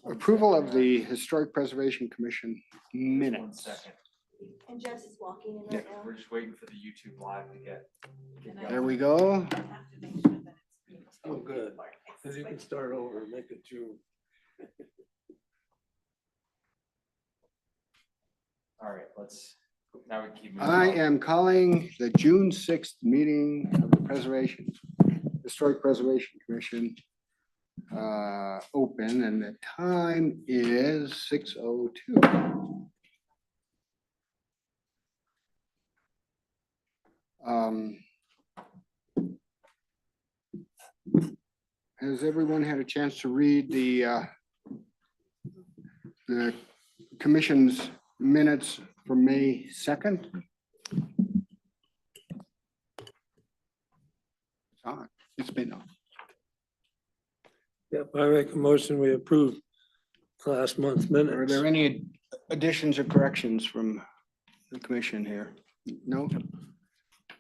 Approval of the Historic Preservation Commission minutes. 1 second. And Jess is walking in right now. We're just waiting for the YouTube live to get There we go. I have to make sure that it's being Oh, good. Cause you can start over and make it June. All right, now we keep moving. I on. am calling the June 6th meeting of the Historic Preservation Commission open, and the time is 6:02. Has everyone had a chance to read the commission's minutes for May 2nd? It's been on. Yep, I make a motion, we approve last month's Are minutes. there any additions or corrections from the commission here? No?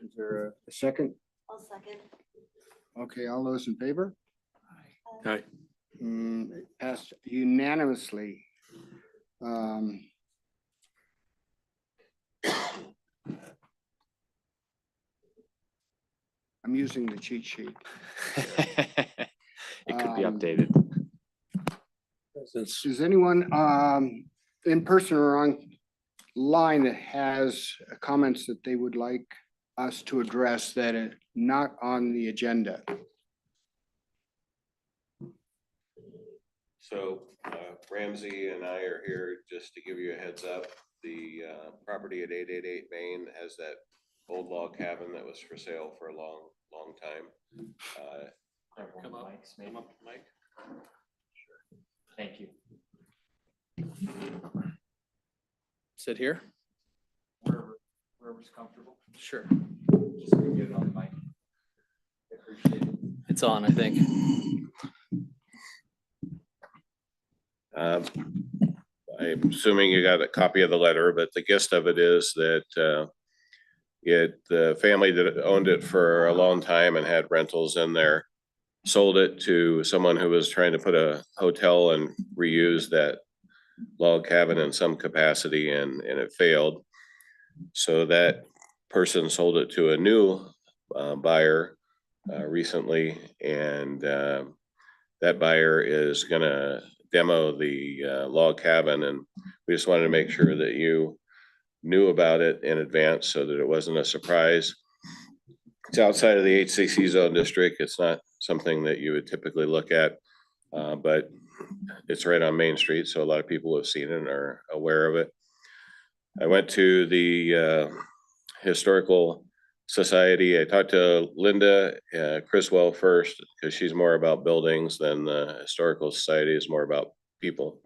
Is there a second? I'll second. Okay, all those in favor? Aye. It passed unanimously. I'm using the cheat sheet. It could be updated. Since Is anyone in person or online that has comments that they would like us to address that are not on the agenda? So Ramsey and I are here just to give you a heads up. The property at 888 Main has that old log cabin that was for sale for a long time. Come up, Mike. Thank you. Sit here? Wherever's comfortable. Sure. Just gonna get it on the mic. I appreciate it. It's on, I think. I'm assuming you got a copy of the letter, but the gist of it is that the family that owned it for a long time and had rentals in there sold it to someone who was trying to put a hotel and reuse that log cabin in some capacity, and it failed. So that person sold it to a new buyer recently, and that buyer is gonna demo the log cabin, and we just wanted to make sure that you knew about it in advance so that it wasn't a surprise. It's outside of the HCC zone district. It's not something that you would typically look at, but it's right on Main Street, so a lot of people have seen it and are aware of it. I went to the Historical Society. I talked to Linda Criswell first, because she's more about buildings than the Historical Society is more about people.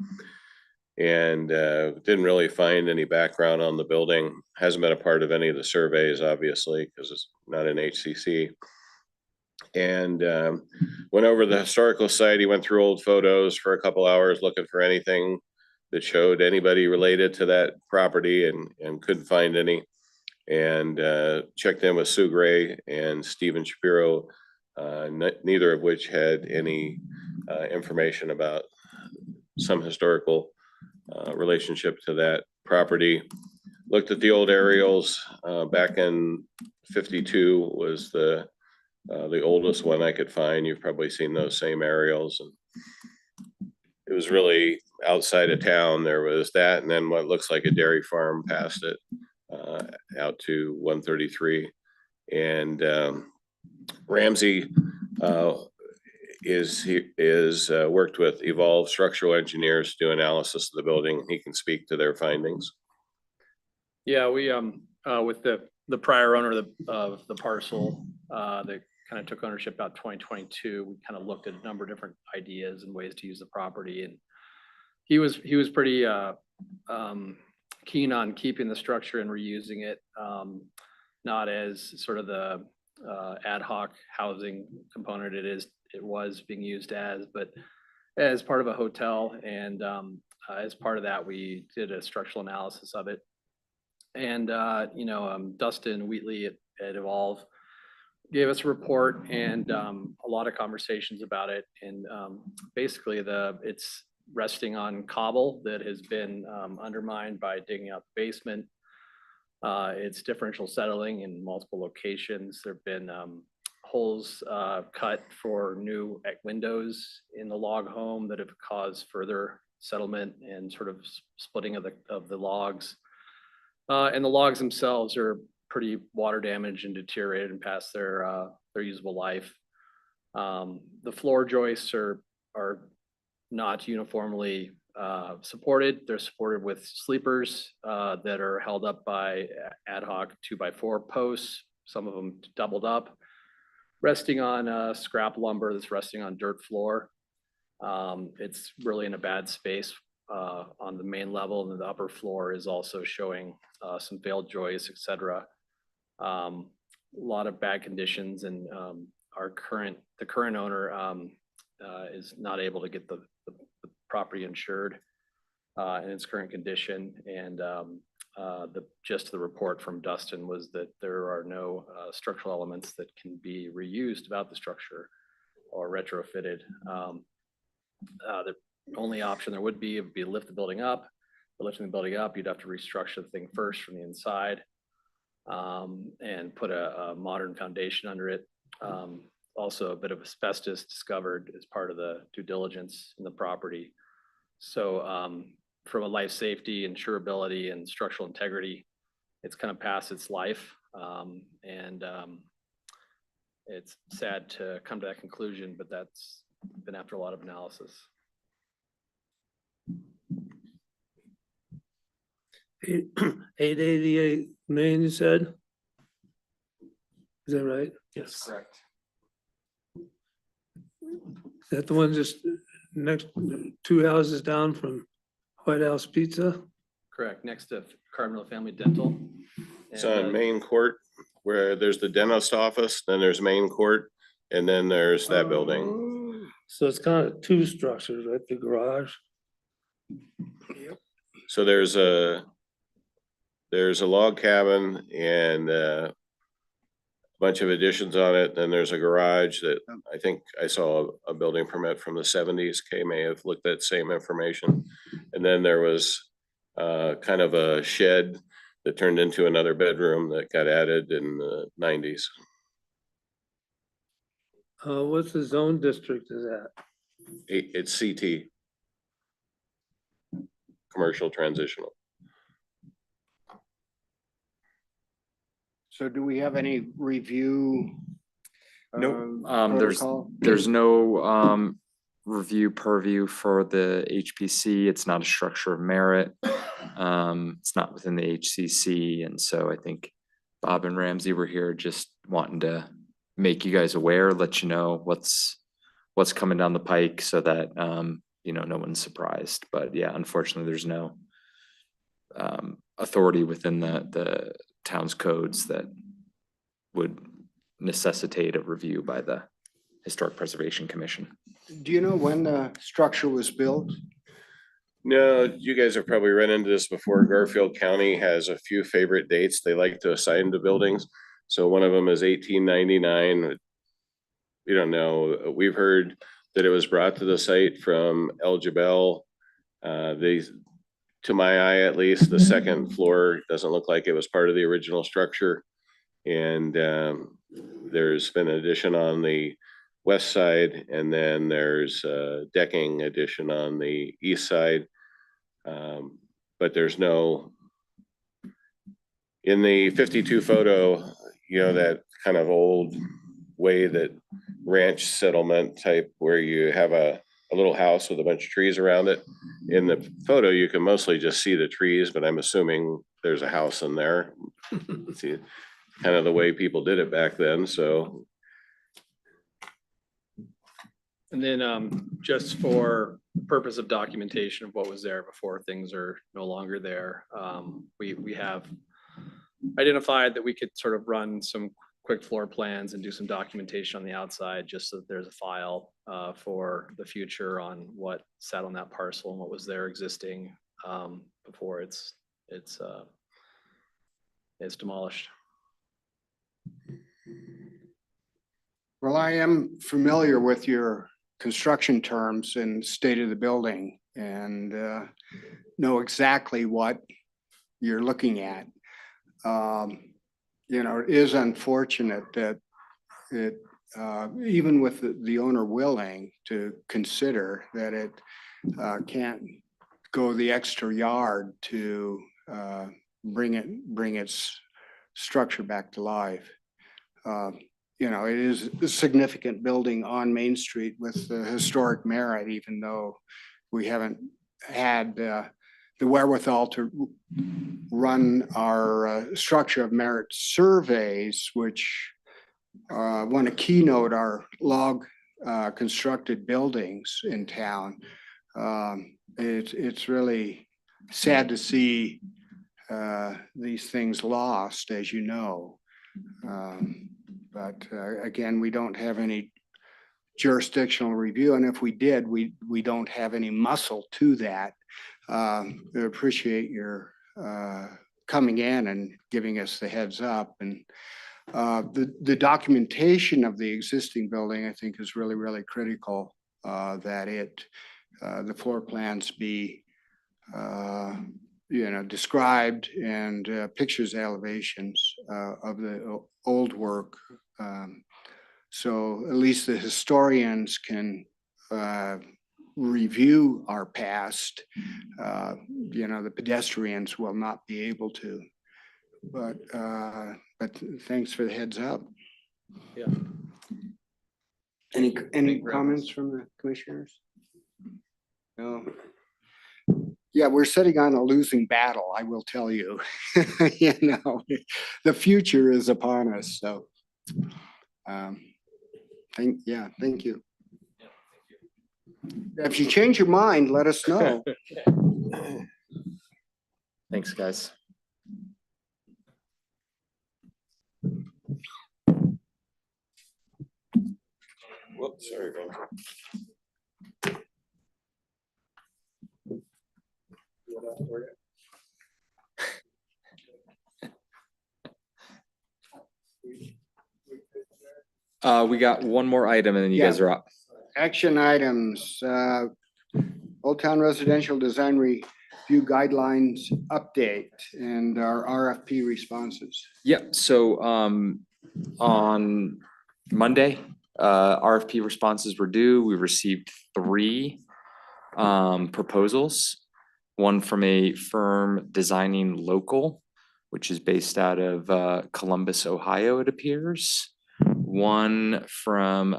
And didn't really find any background on the building. Hasn't been a part of any of the surveys, obviously, because it's not an HCC. And went over the Historical Society, went through old photos for a couple hours looking for anything that showed anybody related to that property, and couldn't find any. And checked in with Sue Gray and Stephen Shapiro, neither of which had any information about some historical relationship to that property. Looked at the old aerials, back in 52 was the oldest one I could find. You've probably seen those same aerials, and it was really outside of town. There was that, and then what looks like a dairy farm past it, out to 133. And Ramsey is worked with Evolve Structural Engineers to do analysis of the building. He can speak to their findings. Yeah, we with the prior owner of the parcel that kind of took ownership about 2022, we kind of looked at a number of different ideas and ways to use the property, and he was pretty keen on keeping the structure and reusing it, not as sort of the ad hoc housing component it was being used as, but as part of a hotel. And as part of that, we did a structural analysis of it. And Dustin Wheatley at Evolve gave us a report and a lot of conversations about it. And basically resting on cobble that has been undermined by digging out the basement. It's differential settling in multiple locations. There've been holes cut for new windows in the log home that have caused further settlement and sort of splitting of the logs. And the logs themselves are pretty water damaged and deteriorated and past their usable life. The floor joists are not uniformly supported. They're supported with sleepers that are held up by ad hoc 2x4 posts, some of them doubled up, resting on scrap lumber that's resting on dirt floor. It's really in a bad space on the main level, and the upper floor is also showing some failed joists, etc. A lot of bad conditions, and the current owner is not able to get the property insured in its current condition. And the gist of the report from Dustin was that there are no structural elements that can be reused about the structure or retrofitted. The only option there would be lift the building up. But lifting the building up, you'd have to restructure the thing first from the inside and put a modern foundation under it. Also, a bit of asbestos discovered as part of the due diligence in the property. So from a life safety, insurability, and structural integrity, it's kind of past its life. And it's sad to come to that conclusion, but that's been after a lot of analysis. 888 Main, you said? Is that right? Yes. Correct. Is that the one just next, 2 houses down from White House Pizza? Correct, next to Carbondale Family Dental. It's And, on Main Court where there's the dentist office, then there's Main Court, and then there's that building. Oh, so it's kind of two structures, right? The garage. So there's a log cabin and a bunch of additions on it. Then there's a garage that I think I saw a building permit from the 70s. Kay may have looked at same information. And then there was kind of a shed that turned into another bedroom that got added in the 90s. What's the zone district is that? It's CT. Commercial transitional. So do we have any review? protocol? There's no review purview for the HPC. It's not a structure of merit. It's not within the HCC. And so I think Bob and Ramsey were here just wanting to make you guys aware, let you know what's coming down the pike so that, no one's surprised. But yeah, unfortunately, there's no authority within the town's codes that would necessitate a review by the Historic Preservation Commission. Do you know when the structure was built? No, you guys have probably run into this before. Garfield County has a few favorite dates they like to assign to buildings. So one of them is 1899. We don't know. We've heard that it was brought to the site from El Jabal. To my eye, at least, the second floor doesn't look like it was part of the original structure. And there's been an addition on the west side, and then there's a decking addition on the east side. But there's no, in the 52 photo, that kind of old way that ranch settlement type where you have a little house with a bunch of trees around it. In the photo, you can mostly just see the trees, but I'm assuming there's a house in there. See, kind of the way people did it back then, so. And then just for the purpose of documentation of what was there before things are no longer there, we have identified that we could sort of run some quick floor plans and do some documentation on the outside, just so that there's a file for the future on what sat on that parcel and what was there existing before it's demolished. Well, I am familiar with your construction terms and state of the building. and know exactly what you're looking at. You know, it is unfortunate that it, even with the owner willing to consider that it can't go the extra yard to bring its structure back to life. You know, it is a significant building on Main Street with the historic merit, even though we haven't had the wherewithal to run our structure of merit surveys, which want to keynote our log constructed buildings in town. It's really sad to see these things lost, as you know. But again, we don't have any jurisdictional review, and if we did, we don't have any muscle to that. We appreciate your coming in and giving us the heads up. And the documentation of the existing building, I think, is really, really critical, that the floor plans be you know, described, and pictures, elevations of the old work. So at least the historians can review our past. You know, the pedestrians will not be able to. But thanks for the heads up. Yeah. Any Thank you. comments from the commissioners? No. Yeah, we're sitting on a losing battle, I will tell you. You know, the future is upon us, so. Thank you. If you change your mind, let us know. Thanks, guys. Whoops, sorry. We got one more item and then you Yeah. guys are up. Action items, Old Town Residential Design Review Guidelines Update and our RFP responses. Yep, so on Monday, RFP responses were due. We received 3 proposals. One from a firm Designing Local, which is based out of Columbus, Ohio, it appears. One from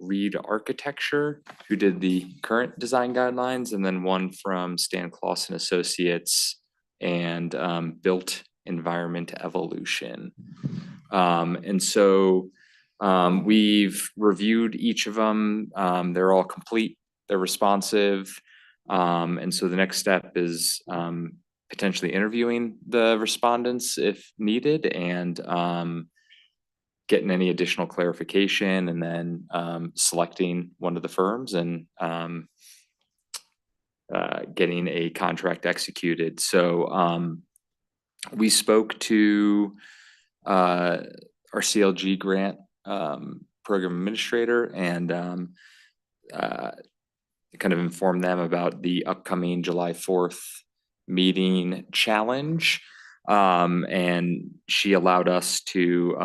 Reed Architecture, who did the current design guidelines, and then one from Stan Clausen Associates and Built Environment Evolution. And so we've reviewed each of them. They're all complete, they're responsive. And so the next step is potentially interviewing the respondents if needed, and getting any additional clarification, and then selecting one of the firms and getting a contract executed. So we spoke to our CLG grant program administrator, and kind of informed them about the upcoming July 4th meeting challenge. And she allowed us to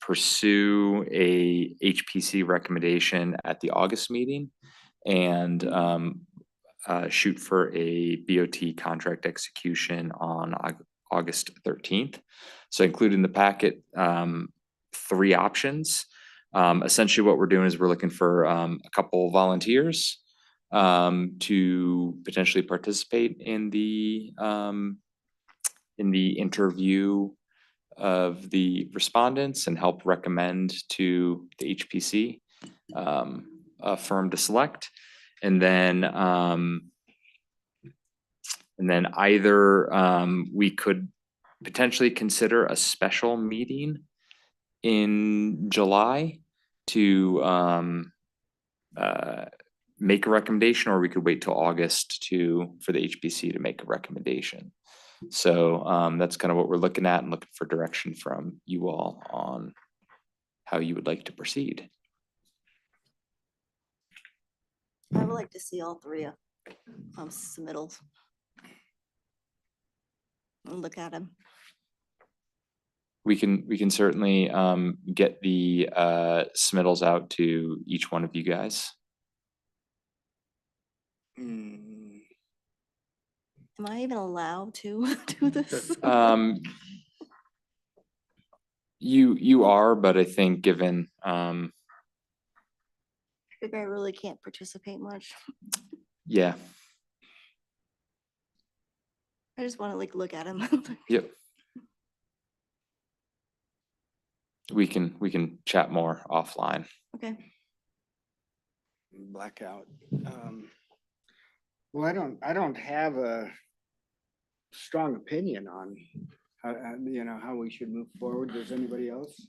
pursue a HPC recommendation at the August meeting, and shoot for a BOT contract execution on August 13th. So included in the packet, 3 options. Essentially what we're doing is we're looking for a couple volunteers to potentially participate in the interview of the respondents and help recommend to the HPC a firm to select. And then either we could potentially consider a special meeting in July to make a recommendation, or we could wait till August for the HPC to make a recommendation. So that's kind of what we're looking at, and looking for direction from you all on how you would like to proceed. I would like to see all 3 submittals. And look at them. We can certainly get the submittals out to each one of you guys. Hmm, Am I even allowed to do this? You are, but I think given I think I really can't participate much. yeah, I just want to like look at them. yep. We can chat more offline. Okay. blackout. Well, I don't have a strong opinion on how, how we should move forward. Does anybody else?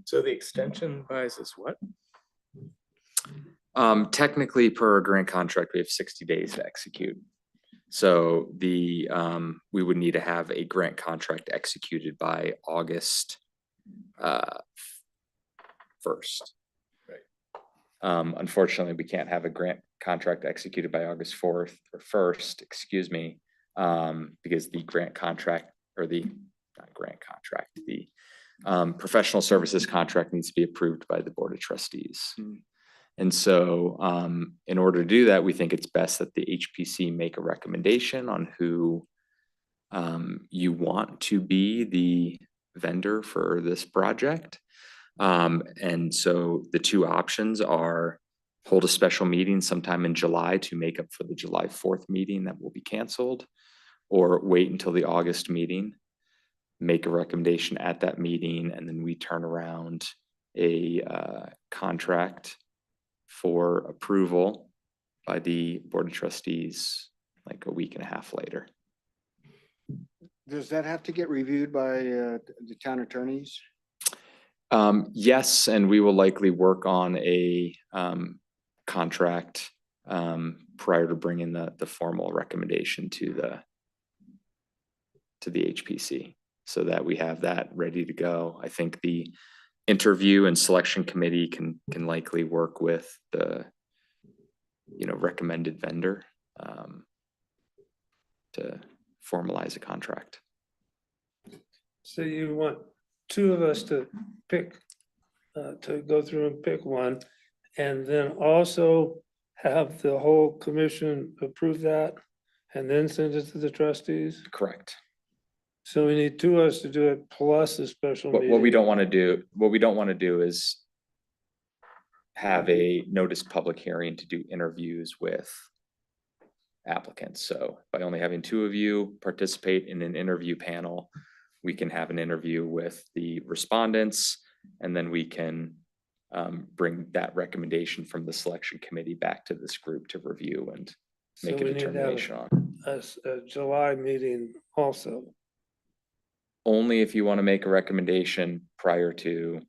So the extension buys us what? Technically, per our grant contract, we have 60 days to execute. So we would need to have a grant contract executed by August 1st. Right. Unfortunately, we can't have a grant contract executed by August 4th or 1st, excuse me, because the grant contract or the not grant contract, the professional services contract needs to be approved by the Board of Trustees. And so in order to do that, we think it's best that the HPC make a recommendation on who you want to be the vendor for this project. And so the two options are hold a special meeting sometime in July to make up for the July 4th meeting that will be canceled, or wait until the August meeting, make a recommendation at that meeting, and then we turn around a contract for approval by the Board of Trustees like a week and a half later. Does that have to get reviewed by the town attorneys? Yes, and we will likely work on a contract prior to bringing the formal recommendation to the HPC, so that we have that ready to go. I think the interview and selection committee can likely work with the recommended vendor to formalize a contract. So you want two of us to pick, to go through and pick one, and then also have the whole commission approve that and then send it to the trustees? Correct. So we need two of us to do it plus a special But meeting. what we don't want to do is have a notice public hearing to do interviews with applicants. So by only having two of you participate in an interview panel, we can have an interview with the respondents, and then we can bring that recommendation from the selection committee back to this group to review and So make a we need to have determination on. a July meeting also. Only if you want to make a recommendation prior to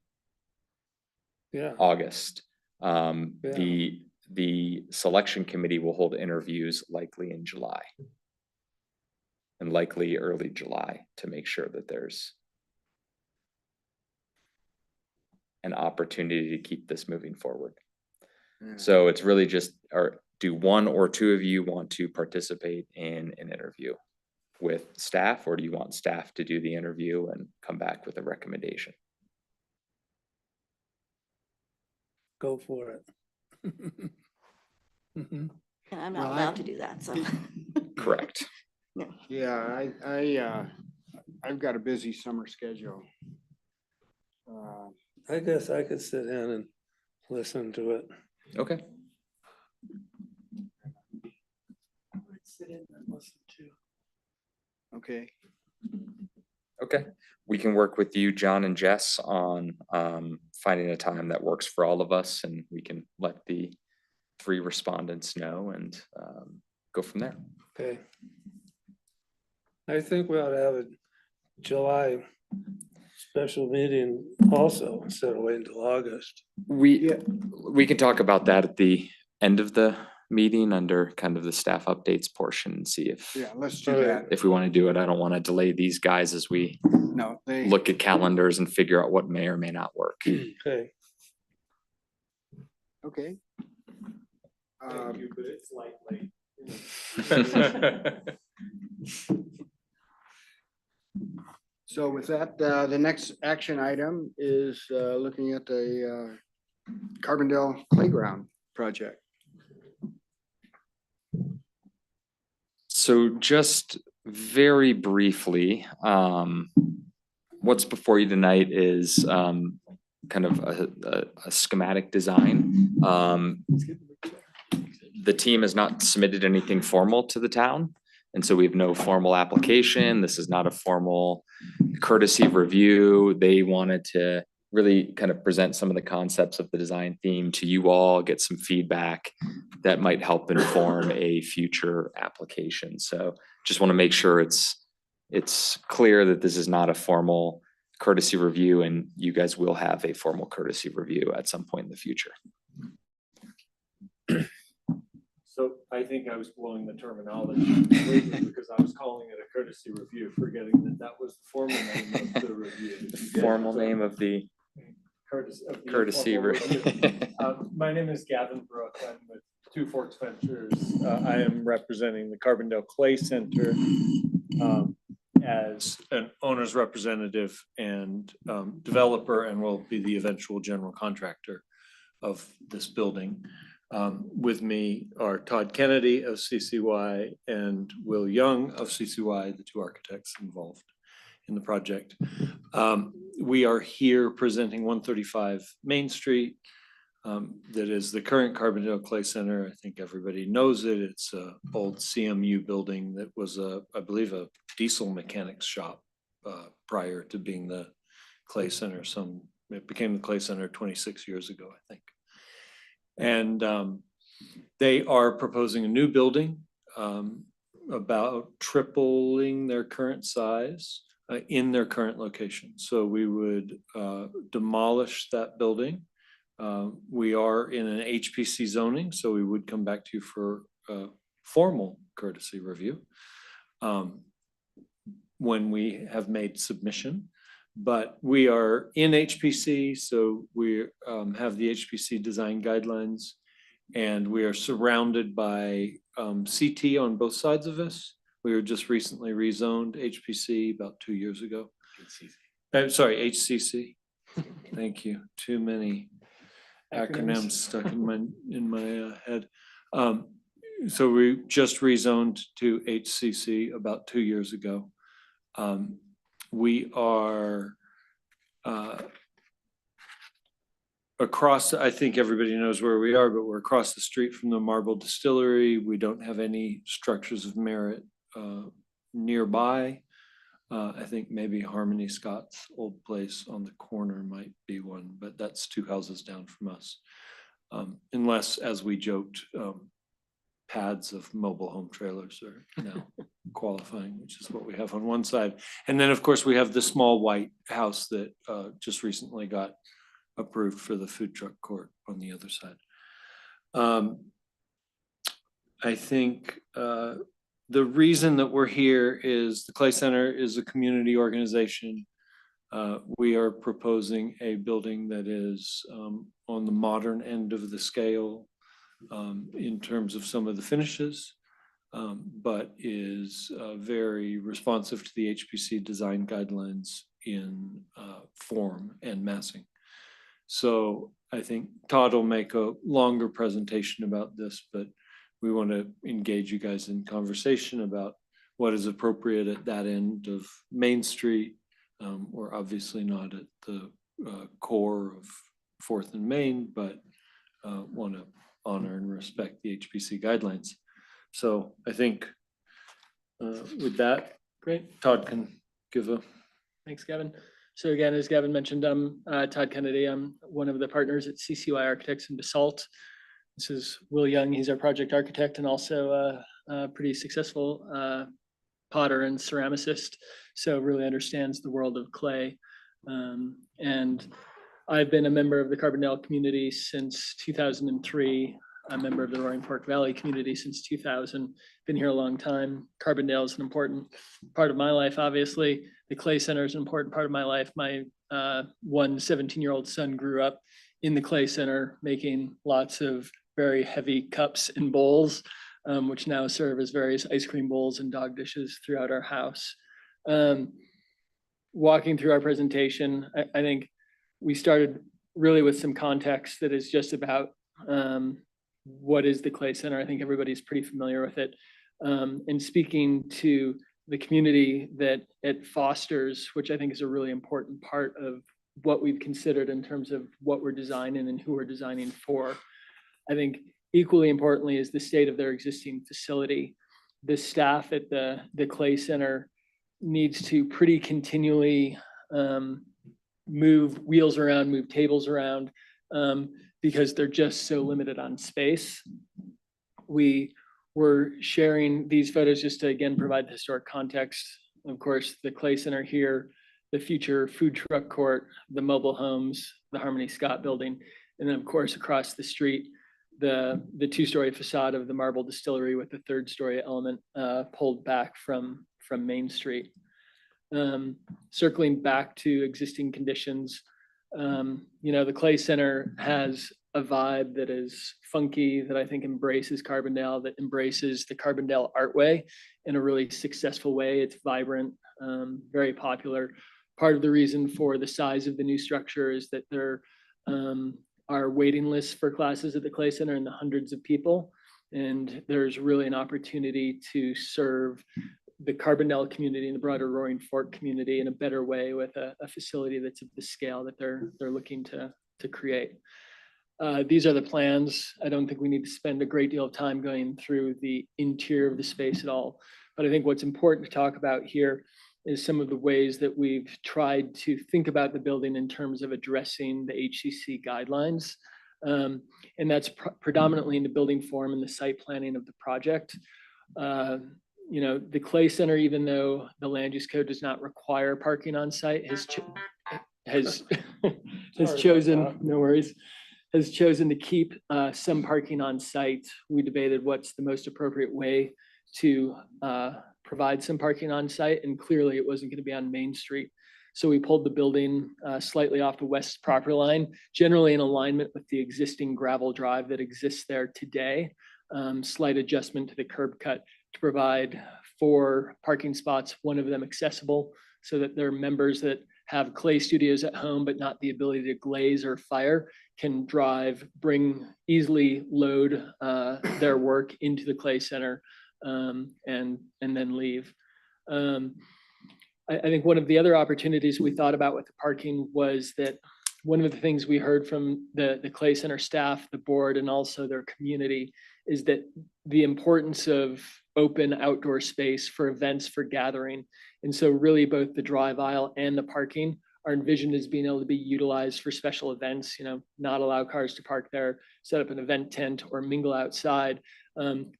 Yeah, August. The selection committee will hold interviews likely in July. And likely early July, to make sure that there's an opportunity to keep this moving forward. Yeah. So it's really just, do one or two of you want to participate in an interview with staff, or do you want staff to do the interview and come back with a recommendation? go for it. Mhm. And I'm Well, not allowed to do that, so. Correct. Yeah, I've got a busy summer schedule. I guess I could sit in and listen to it. Okay. Sit in and listen to. Okay, Okay, we can work with you, John and Jess, on finding a time that works for all of us, and we can let the 3 respondents know and go from there. Okay. I think we ought to have a July special meeting also, instead of waiting until August. We can talk about that at the end of the meeting under kind of the staff updates portion and see if yeah, let's do All right. that. if we want to do it. I don't want to delay these guys as we No, they, look at calendars and figure out what may or may not work. Okay, okay. Um, but it's lightly. So with that, the next action item is looking at the Carbondale Playground project. So just very briefly, what's before you tonight is kind of a schematic design. The team has not submitted anything formal to the town, and so we have no formal application. This is not a formal courtesy review. They wanted to really kind of present some of the concepts of the design theme to you all, get some feedback that might help inform a future application. So just want to make sure it's clear that this is not a formal courtesy review, and you guys will have a formal courtesy review at some point in the future. So I think I was blowing the terminology completely because I was calling it a courtesy review, forgetting that that was the formal name of the review. Formal name of the courtesy review. review. My name is Gavin Brooke. I'm with Two Forks Ventures. I am representing the Carbondale Clay Center as an owner's representative and developer, and will be the eventual general contractor of this building. With me are Todd Kennedy of CCY and Will Young of CCY, the two architects involved in the project. We are here presenting 135 Main Street. That is the current Carbondale Clay Center. I think everybody knows it. It's an old CMU building that was I believe a diesel mechanics shop prior to being the Clay Center. It became the Clay Center 26 years ago, I think. And they are proposing a new building about tripling their current size in their current location. So we would demolish that building. We are in an HPC zoning, so we would come back to you for a formal courtesy review when we have made submission. But we are in HPC, so we have the HPC design guidelines, and we are surrounded by CT on both sides of us. We were just recently rezoned HPC about 2 years ago. Sorry, HCC. Thank you. Too many acronyms stuck in my head. So we just rezoned to HCC about 2 years ago. We are across, I think everybody knows where we are, but we're across the street from the Marble Distillery. We don't have any structures of merit nearby. I think maybe Harmony Scott's old place on the corner might be one, but that's 2 houses down from us. Unless, as we joked, pads of mobile home trailers are now qualifying, which is what we have on one side. And then, of course, we have the small white house that just recently got approved for the food truck court on the other side. I think the reason that we're here is the Clay Center is a community organization. We are proposing a building that is on the modern end of the scale in terms of some of the finishes, but is very responsive to the HPC design guidelines in form and massing. So I think Todd will make a longer presentation about this, but we want to engage you guys in conversation about what is appropriate at that end of Main Street. We're obviously not at the core of 4th and Main, but want to honor and respect the HPC guidelines. So I think with that, great, Todd can give a. Thanks, Gavin. So again, as Gavin mentioned, I'm Todd Kennedy. I'm one of the partners at CCY Architects in Basalt. This is Will Young. He's our project architect and also a pretty successful potter and ceramicist. So really understands the world of clay. And I've been a member of the Carbondale community since 2003. A member of the Roaring Fork Valley community since 2000. Been here a long time. Carbondale is an important part of my life, obviously. The Clay Center is an important part of my life. My 17-year-old son grew up in the Clay Center, making lots of very heavy cups and bowls, which now serve as various ice cream bowls and dog dishes throughout our house. Walking through our presentation, I think we started really with some context that is just about what is the Clay Center. I think everybody's pretty familiar with it. And speaking to the community that it fosters, which I think is a really important part of what we've considered in terms of what we're designing and who we're designing for. I think equally importantly is the state of their existing facility. The staff at the Clay Center needs to pretty continually move wheels around, move tables around, because they're just so limited on space. We were sharing these photos just to, again, provide the historic context. Of course, the Clay Center here, the future food truck court, the mobile homes, the Harmony Scott building, and then of course, across the street, the two-story facade of the Marble Distillery with the third-story element pulled back from Main Street. Circling back to existing conditions, the Clay Center has a vibe that is funky, that I think embraces Carbondale, that embraces the Carbondale Artway in a really successful way. It's vibrant, very popular. Part of the reason for the size of the new structure is that there are waiting lists for classes at the Clay Center in the hundreds of people. And there's really an opportunity to serve the Carbondale community and the broader Roaring Fork community in a better way with a facility that's of the scale that they're looking to create. These are the plans. I don't think we need to spend a great deal of time going through the interior of the space at all. But I think what's important to talk about here is some of the ways that we've tried to think about the building in terms of addressing the HCC guidelines. And that's predominantly in the building form and the site planning of the project. The Clay Center, even though the land use code does not require parking on site, has chosen, no worries, has chosen to keep some parking on site. We debated what's the most appropriate way to provide some parking on site, and clearly it wasn't going to be on Main Street. So we pulled the building slightly off the west property line, generally in alignment with the existing gravel drive that exists there today. Slight adjustment to the curb cut to provide 4 parking spots, one of them accessible, so that there are members that have clay studios at home, but not the ability to glaze or fire, can drive, easily load their work into the Clay Center and then leave. I think one of the other opportunities we thought about with the parking was that one of the things we heard from the Clay Center staff, the board, and also their community is that the importance of open outdoor space for events, for gathering. And so really both the drive aisle and the parking are envisioned as being able to be utilized for special events, not allow cars to park there, set up an event tent or mingle outside,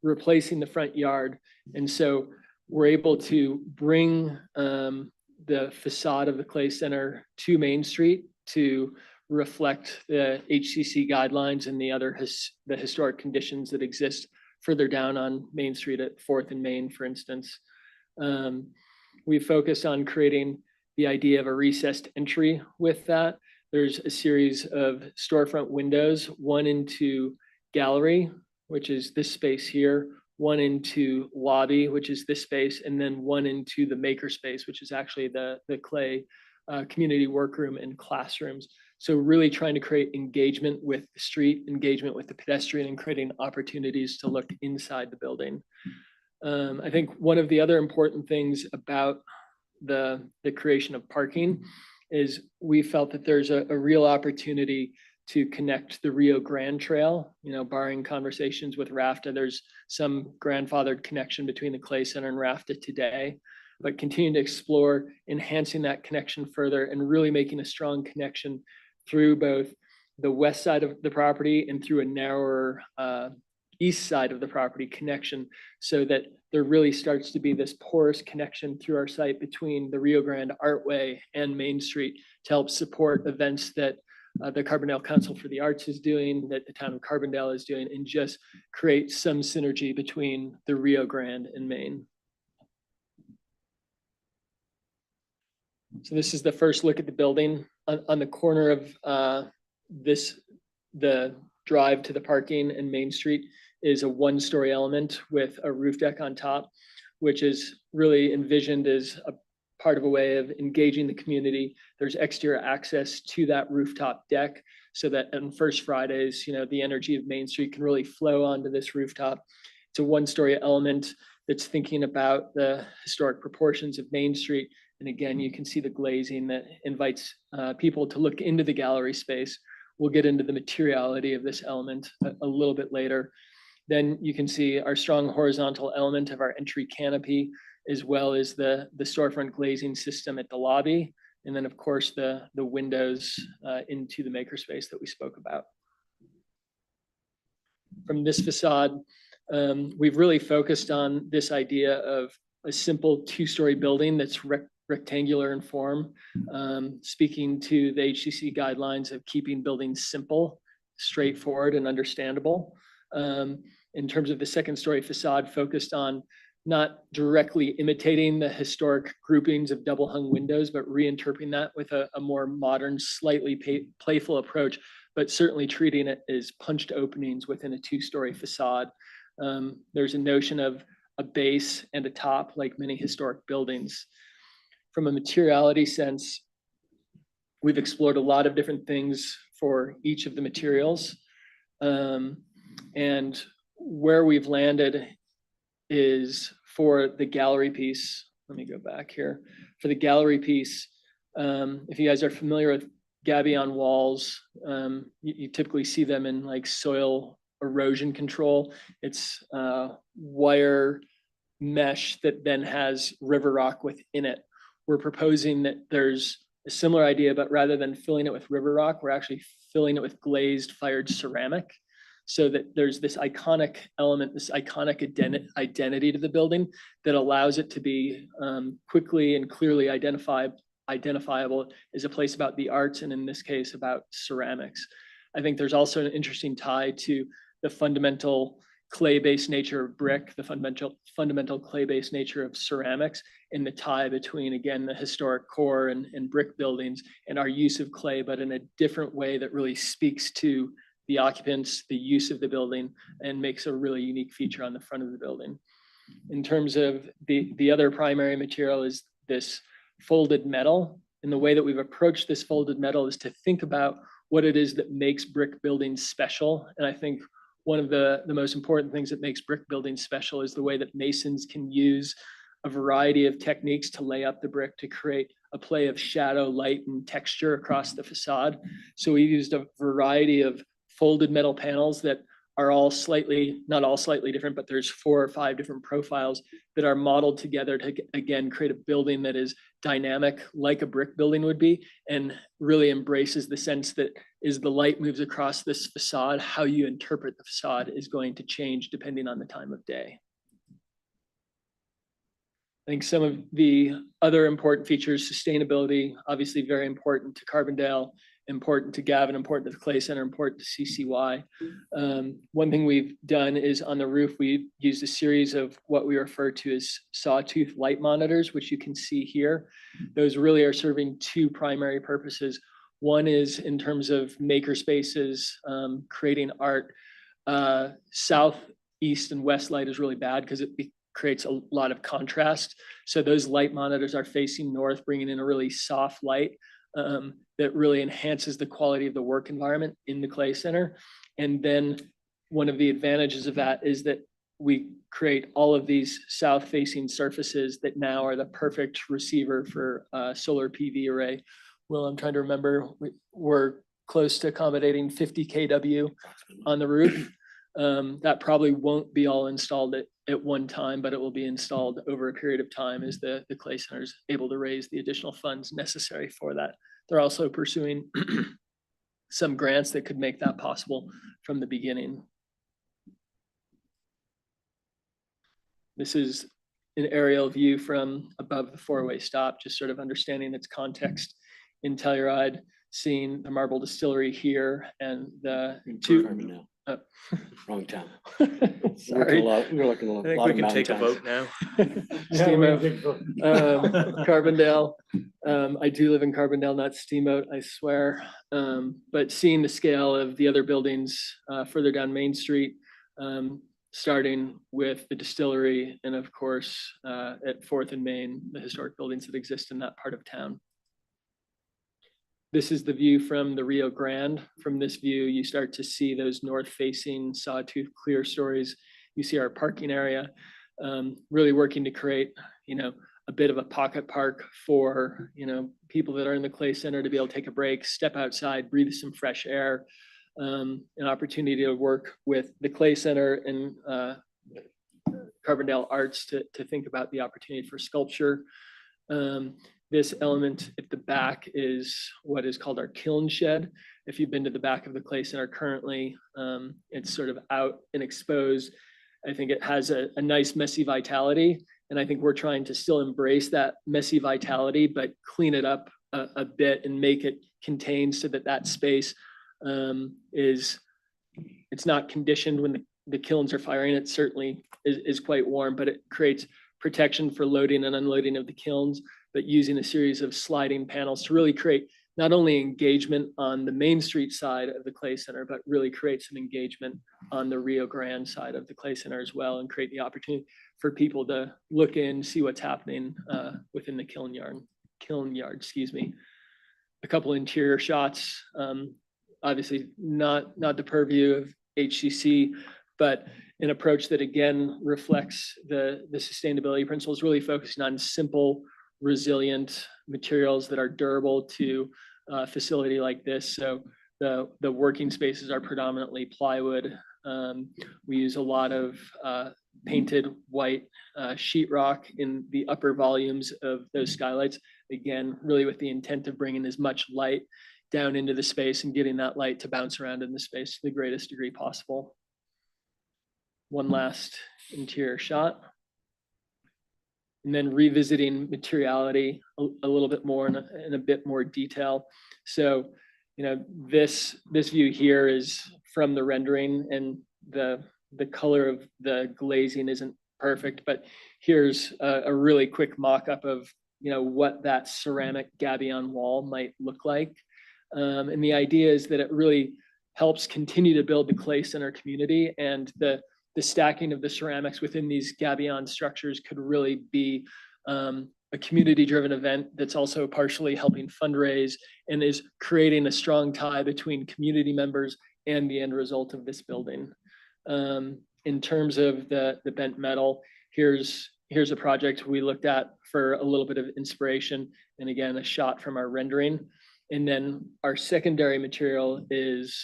replacing the front yard. And so we're able to bring the facade of the Clay Center to Main Street to reflect the HCC guidelines and the historic conditions that exist further down on Main Street at 4th and Main, for instance. We focused on creating the idea of a recessed entry with that. There's a series of storefront windows, one into gallery, which is this space here, one into lobby, which is this space, and then one into the maker space, which is actually the Clay community workroom and classrooms. So really trying to create engagement with the street, engagement with the pedestrian, and creating opportunities to look inside the building. I think one of the other important things about the creation of parking is we felt that there's a real opportunity to connect the Rio Grande Trail, barring conversations with RAFTA, there's some grandfathered connection between the Clay Center and RAFTA today, but continue to explore enhancing that connection further and really making a strong connection through both the west side of the property and through a narrower east side of the property connection, so that there really starts to be this porous connection through our site between the Rio Grande Artway and Main Street to help support events that the Carbondale Council for the Arts is doing, that the town of Carbondale is doing, and just create some synergy between the Rio Grande and Main. So this is the first look at the building. On the corner of the drive to the parking and Main Street is a one-story element with a roof deck on top, which is really envisioned as a part of a way of engaging the community. There's exterior access to that rooftop deck so that on First Fridays, the energy of Main Street can really flow onto this rooftop. It's a one-story element that's thinking about the historic proportions of Main Street. And again, you can see the glazing that invites people to look into the gallery space. We'll get into the materiality of this element a little bit later. Then you can see our strong horizontal element of our entry canopy, as well as the storefront glazing system at the lobby. And then of course, the windows into the makerspace that we spoke about. From this facade, we've really focused on this idea of a simple two-story building that's rectangular in form, speaking to the HCC guidelines of keeping buildings simple, straightforward, and understandable. In terms of the second-story facade, focused on not directly imitating the historic groupings of double-hung windows, but reinterpreting that with a more modern, slightly playful approach, but certainly treating it as punched openings within a two-story facade. There's a notion of a base and a top, like many historic buildings. From a materiality sense, we've explored a lot of different things for each of the materials. And where we've landed is for the gallery piece. Let me go back here. For the gallery piece, if you guys are familiar with gabion walls, you typically see them in like soil erosion control. It's wire mesh that then has river rock within it. We're proposing that there's a similar idea, but rather than filling it with river rock, we're actually filling it with glazed fired ceramic, so that there's this iconic element, this iconic identity to the building that allows it to be quickly and clearly identifiable as a place about the arts, and in this case, about ceramics. I think there's also an interesting tie to the fundamental clay-based nature of brick, the fundamental clay-based nature of ceramics, and the tie between, again, the historic core and brick buildings and our use of clay, but in a different way that really speaks to the occupants, the use of the building, and makes a really unique feature on the front of the building. In terms of the other primary material is this folded metal. And the way that we've approached this folded metal is to think about what it is that makes brick buildings special. And I think one of the most important things that makes brick buildings special is the way that masons can use a variety of techniques to lay up the brick to create a play of shadow, light, and texture across the facade. So we used a variety of folded metal panels that are all slightly, not all slightly different, but there's 4 or 5 different profiles that are modeled together to, again, create a building that is dynamic like a brick building would be, and really embraces the sense that as the light moves across this facade, how you interpret the facade is going to change depending on the time of day. I think some of the other important features, sustainability, obviously very important to Carbondale, important to Gavin, important to the Clay Center, important to CCY. One thing we've done is on the roof, we've used a series of what we refer to as sawtooth light monitors, which you can see here. Those really are serving 2 primary purposes. One is in terms of maker spaces, creating art. South, east, and west light is really bad because it creates a lot of contrast. So those light monitors are facing north, bringing in a really soft light that really enhances the quality of the work environment in the Clay Center. And then one of the advantages of that is that we create all of these south-facing surfaces that now are the perfect receiver for a solar PV array. Well, I'm trying to remember, we're close to accommodating 50 kW on the roof. That probably won't be all installed at one time, but it will be installed over a period of time as the Clay Center is able to raise the additional funds necessary for that. They're also pursuing some grants that could make that possible from the beginning. This is an aerial view from above the 4-way stop, just sort of understanding its context in Telluride, seeing the marble distillery here and the 2 Wrong town. We're looking a Sorry. lot, we're looking a I lot think we of can mountain take a towns. vote now. Steamboat. Carbondale. I do live in Carbondale, not Steamboat, I swear. But seeing the scale of the other buildings further down Main Street, starting with the distillery and of course at Fourth and Main, the historic buildings that exist in that part of town. This is the view from the Rio Grande. From this view, you start to see those north-facing sawtooth clear stories. You see our parking area, really working to create, a bit of a pocket park for, people that are in the Clay Center to be able to take a break, step outside, breathe some fresh air, an opportunity to work with the Clay Center and Carbondale Arts to think about the opportunity for sculpture. This element at the back is what is called our kiln shed. If you've been to the back of the Clay Center currently, it's sort of out and exposed. I think it has a nice messy vitality. And I think we're trying to still embrace that messy vitality, but clean it up a bit and make it contained so that that space it's not conditioned when the kilns are firing. It certainly is quite warm, but it creates protection for loading and unloading of the kilns, but using a series of sliding panels to really create not only engagement on the Main Street side of the Clay Center, but really create some engagement on the Rio Grande side of the Clay Center as well, and create the opportunity for people to look in, see what's happening within the kiln yard, excuse me. A couple interior shots, obviously not the purview of HCC, but an approach that again reflects the sustainability principles, really focusing on simple, resilient materials that are durable to a facility like this. So the working spaces are predominantly plywood. We use a lot of painted white sheetrock in the upper volumes of those skylights. Again, really with the intent of bringing as much light down into the space and getting that light to bounce around in the space to the greatest degree possible. One last interior shot. And then revisiting materiality a little bit more in a bit more detail. So, this view here is from the rendering, and the color of the glazing isn't perfect, but here's a really quick mock-up of what that ceramic gabion wall might look like. And the idea is that it really helps continue to build the Clay Center community, and the stacking of the ceramics within these gabion structures could really be a community-driven event that's also partially helping fundraise and is creating a strong tie between community members and the end result of this building. In terms of the bent metal, here's a project we looked at for a little bit of inspiration, and again, a shot from our rendering. And then our secondary material is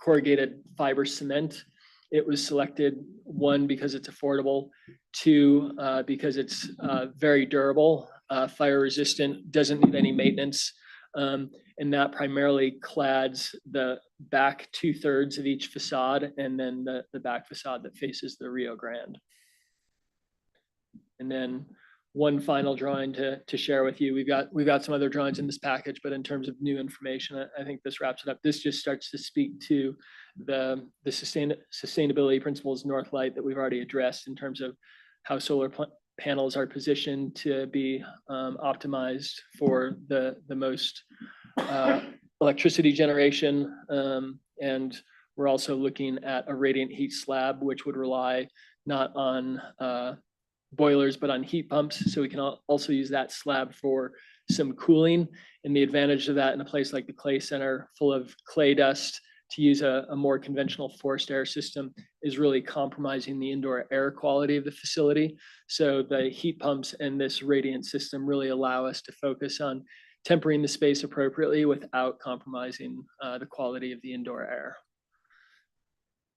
corrugated fiber cement. It was selected, one, because it's affordable, two, because it's very durable, fire resistant, doesn't need any maintenance. And that primarily clads the back 2/3 of each facade, and then the back facade that faces the Rio Grande. And then one final drawing to share with you. We've got some other drawings in this package, but in terms of new information, I think this wraps it up. This just starts to speak to the sustainability principles, Northlight, that we've already addressed in terms of how solar panels are positioned to be optimized for the most electricity generation. And we're also looking at a radiant heat slab, which would rely not on boilers, but on heat pumps. So we can also use that slab for some cooling. And the advantage of that in a place like the Clay Center, full of clay dust, to use a more conventional forced air system is really compromising the indoor air quality of the facility. So the heat pumps and this radiant system really allow us to focus on tempering the space appropriately without compromising the quality of the indoor air.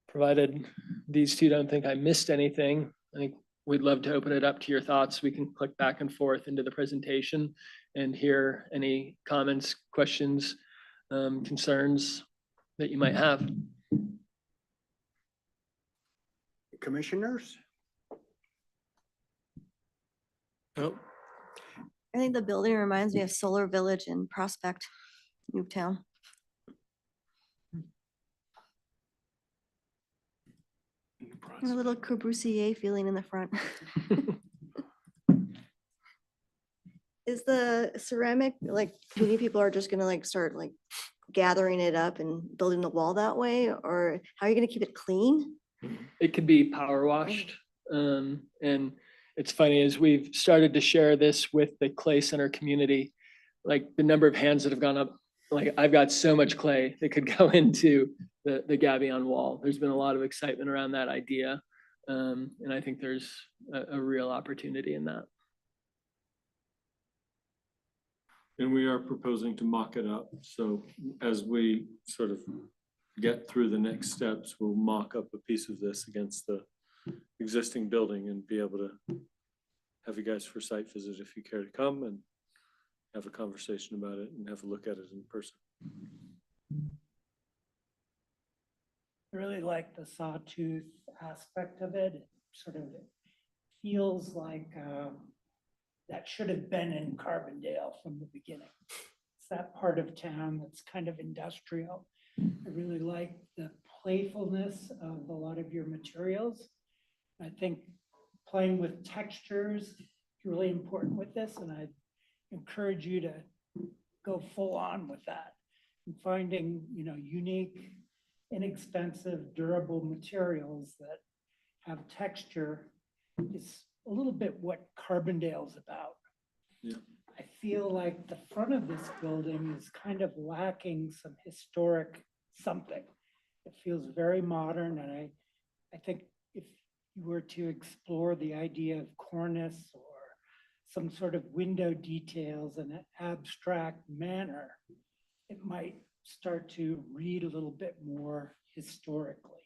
Provided these two don't think I missed anything, I think we'd love to open it up to your thoughts. We can click back and forth into the presentation and hear any comments, questions, concerns that you might have. Commissioners? Oh, I think the building reminds me of Solar Village in Prospect, Newtown. And a little Corbusier feeling in the front. Is the ceramic, like, many people are just gonna like start like gathering it up and building the wall that way? Or how are you gonna keep it clean? It could be power washed. And it's funny, as we've started to share this with the clay center community, like the number of hands that have gone up, like I've got so much clay that could go into the gabion wall. There's been a lot of excitement around that idea. And I think there's a real opportunity in that. And we are proposing to mock it up. So as we sort of get through the next steps, we'll mock up a piece of this against the existing building and be able to have you guys for site visit if you care to come and have a conversation about it and have a look at it in person. I really like the sawtooth aspect of it. It sort of feels like that should have been in Carbondale from the beginning. It's that part of town that's kind of industrial. I really like the playfulness of a lot of your materials. I think playing with textures is really important with this, and I encourage you to go full on with that and finding, you know, unique, inexpensive, durable materials that have texture is a little bit what Carbondale's about. Yeah. I feel like the front of this building is kind of lacking some historic something. It feels very modern, and I think if you were to explore the idea of cornice or some sort of window details in an abstract manner, it might start to read a little bit more historically.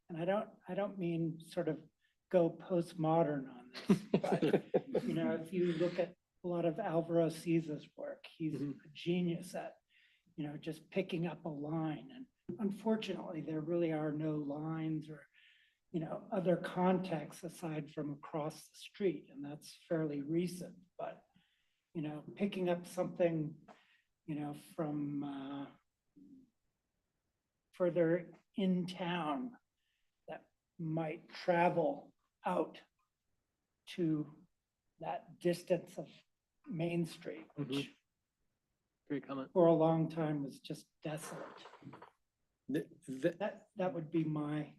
And I don't mean sort of go postmodern on this, but you know, if you look at a lot of Alvaro Siza's work, he's a genius at, you know, just picking up a line. And unfortunately, there really are no lines or, you know, other contexts aside from across the street, and that's fairly recent. But, you know, picking up something, you know, from further in town that might travel out to that distance of Main Street, which Great comment. for a long time was just desolate. That That would be my,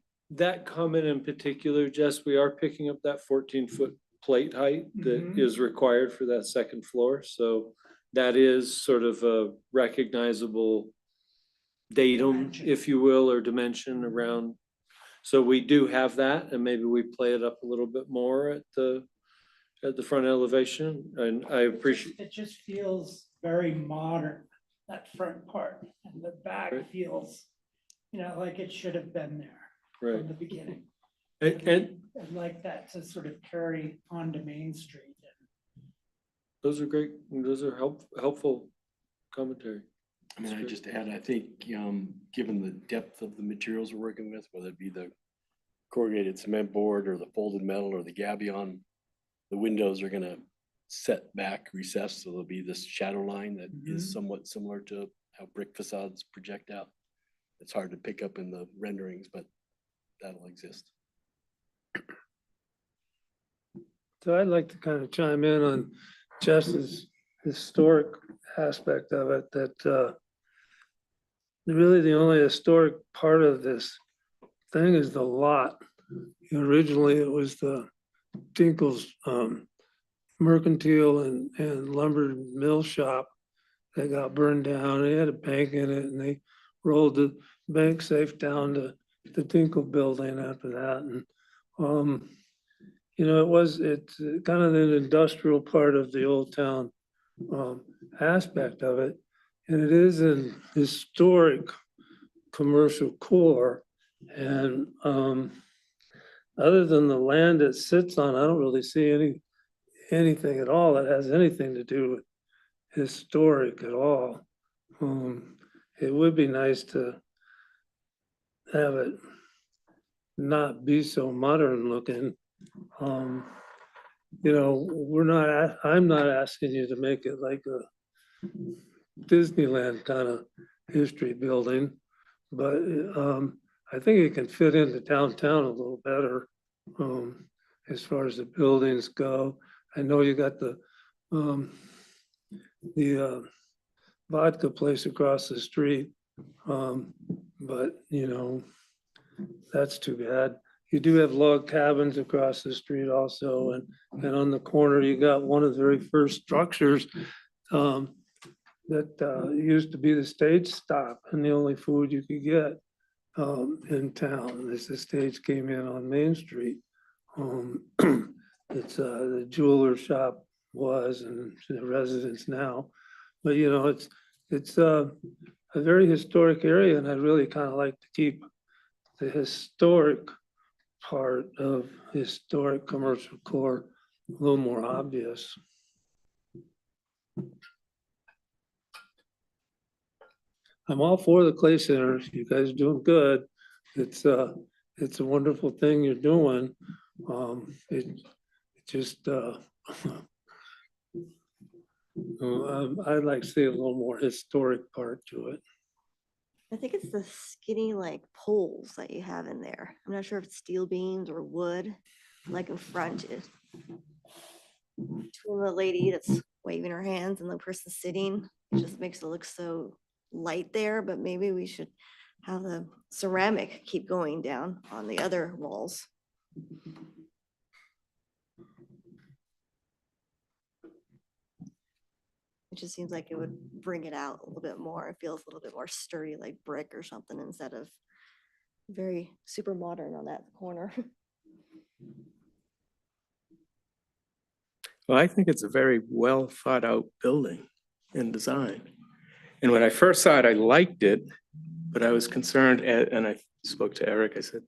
comment in particular, Jess, we are picking up that 14-foot plate height that Mhm. is required for that second floor. So that is sort of a recognizable datum, Dimension. if you will, or dimension around. So we do have that, and maybe we play it up a little bit more at the front elevation, and I appreciate. it just feels very modern, that front part, and the back Right. feels, you know, like it should have been there Right, from the beginning. and I'd like that to sort of carry onto Main Street. those are great, those are helpful commentary. I mean, That's I great. just add, I think, given the depth of the materials we're working with, whether it be the corrugated cement board or the folded metal or the gabion, the windows are gonna set back, recess, so there'll be this shadow line that is somewhat similar to how brick facades project out. It's hard to pick up in the renderings, but that'll exist. So I'd like to kind of chime in on Jess's historic aspect of it, that really the only historic part of this thing is the lot. Originally, it was the Dinkle's mercantile and lumber mill shop that got burned down. They had a bank in it, and they rolled the bank safe down to the Dinkle building after that. And you know, it's kind of an industrial part of the old town aspect of it. And it is an historic commercial core. And other than the land it sits on, I don't really see anything at all that has anything to do with historic at all. It would be nice to have it not be so modern looking. You know, I'm not asking you to make it like a Disneyland kind of history building, but I think it can fit into downtown a little better, as far as the buildings go. I know you got the vodka place across the street. But you know, that's too bad. You do have log cabins across the street also, and on the corner, you got one of the very first structures that used to be the stage stop and the only food you could get in town as the stage came in on Main Street. It's the jeweler shop was and the residence now. But you know, it's a very historic area, and I'd really kind of like to keep the historic part of historic commercial core a little more obvious. I'm all for the Clay Center. You guys are doing good. It's a wonderful thing you're doing. It just I'd like to see a little more historic part to it. I think it's the skinny like poles that you have in there. I'm not sure if it's steel beams or wood, like in front is between the lady that's waving her hands and the person sitting. It just makes it look so light there, but maybe we should have the ceramic keep going down on the other walls. It just seems like it would bring it out a little bit more. It feels a little bit more sturdy, like brick or something, instead of very super modern on that corner. Well, I think it's a very well thought out building and design. And when I first saw it, I liked it, but I was concerned, and I spoke to Eric, I said,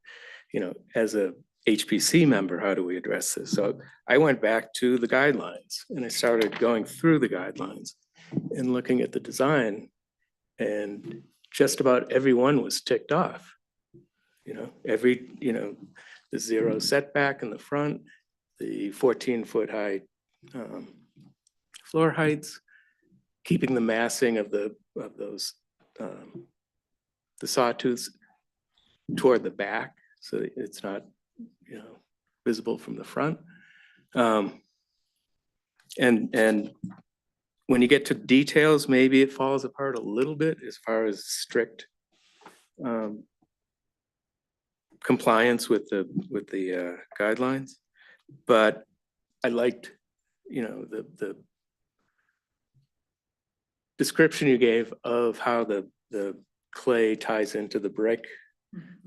you know, as a HPC member, how do we address this? So I went back to the guidelines and I started going through the guidelines and looking at the design, and just about everyone was ticked off. You know, the 0 setback in the front, the 14-foot high floor heights, keeping the massing of those the sawtooths toward the back so that it's not, you know, visible from the front. And when you get to details, maybe it falls apart a little bit as far as strict compliance with the guidelines. But I liked, you know, the description you gave of how the clay ties into the brick,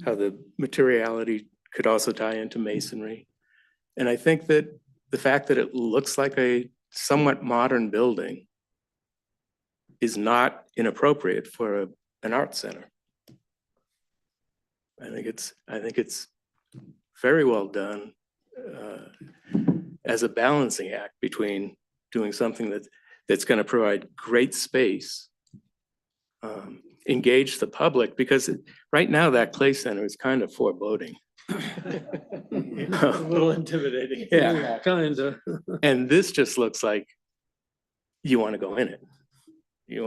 how the materiality could also tie into masonry. And I think that the fact that it looks like a somewhat modern building is not inappropriate for an art center. I think it's very well done as a balancing act between doing something that's going to provide great space, engage the public, because right now that Clay Center is kind of foreboding. A little intimidating. Yeah, Kind of. and this just looks like you want to go in it. I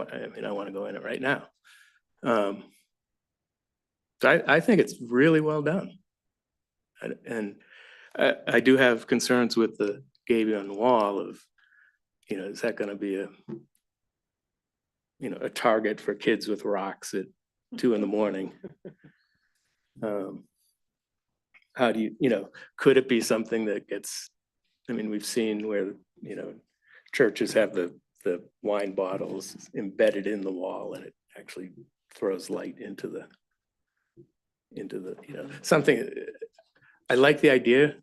want to go in it right now. So I think it's really well done. And I do have concerns with the gabion wall of, you know, is that going to be a target for kids with rocks at 2 a.m? How do you, could it be something that gets, we've seen where, churches have the wine bottles embedded in the wall and it actually throws light into the, something. I like the idea.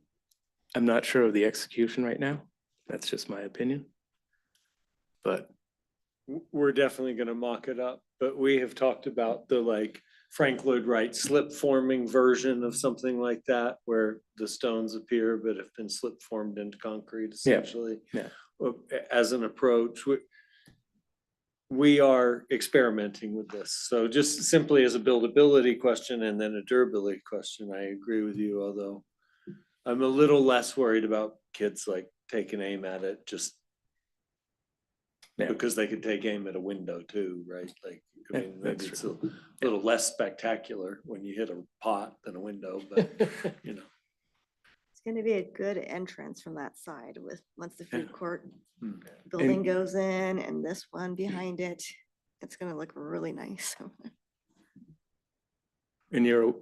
I'm not sure of the execution right now. That's just my opinion. But we're definitely going to mock it up, but we have talked about the Frank Lloyd Wright slip forming version of something like that, where the stones appear but have been slip formed into concrete essentially. Yeah. As an approach. We are experimenting with this. So just simply as a buildability question and then a durability question, I agree with you, although I'm a little less worried about kids taking aim at it just Yeah. Because they could take aim at a window too, right? Like, I Yeah, mean, maybe that's it's a little less spectacular when you hit a pot than a window, but you know. It's gonna be a good entrance from that side with, once the food Yeah. court Hmm. building goes in and this one behind it. It's gonna look really nice. And you're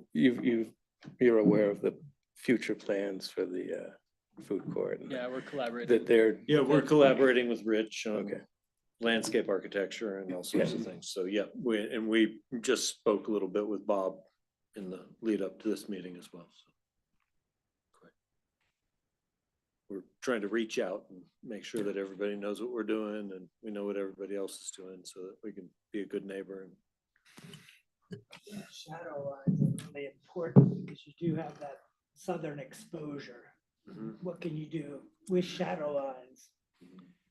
aware of the future plans for the food court? and Yeah, we're collaborating. That they're, Yeah, we're collaborating with Rich on okay, landscape architecture and all sorts of things. So yeah, we just spoke a little bit with Bob in the lead up to this meeting as well. So great. We're trying to reach out and make sure that everybody knows what we're doing and we know what everybody else is doing so that we can be a good neighbor. And Shadow lines are really important because you do have that southern exposure. Mhm. What can you do with shadow lines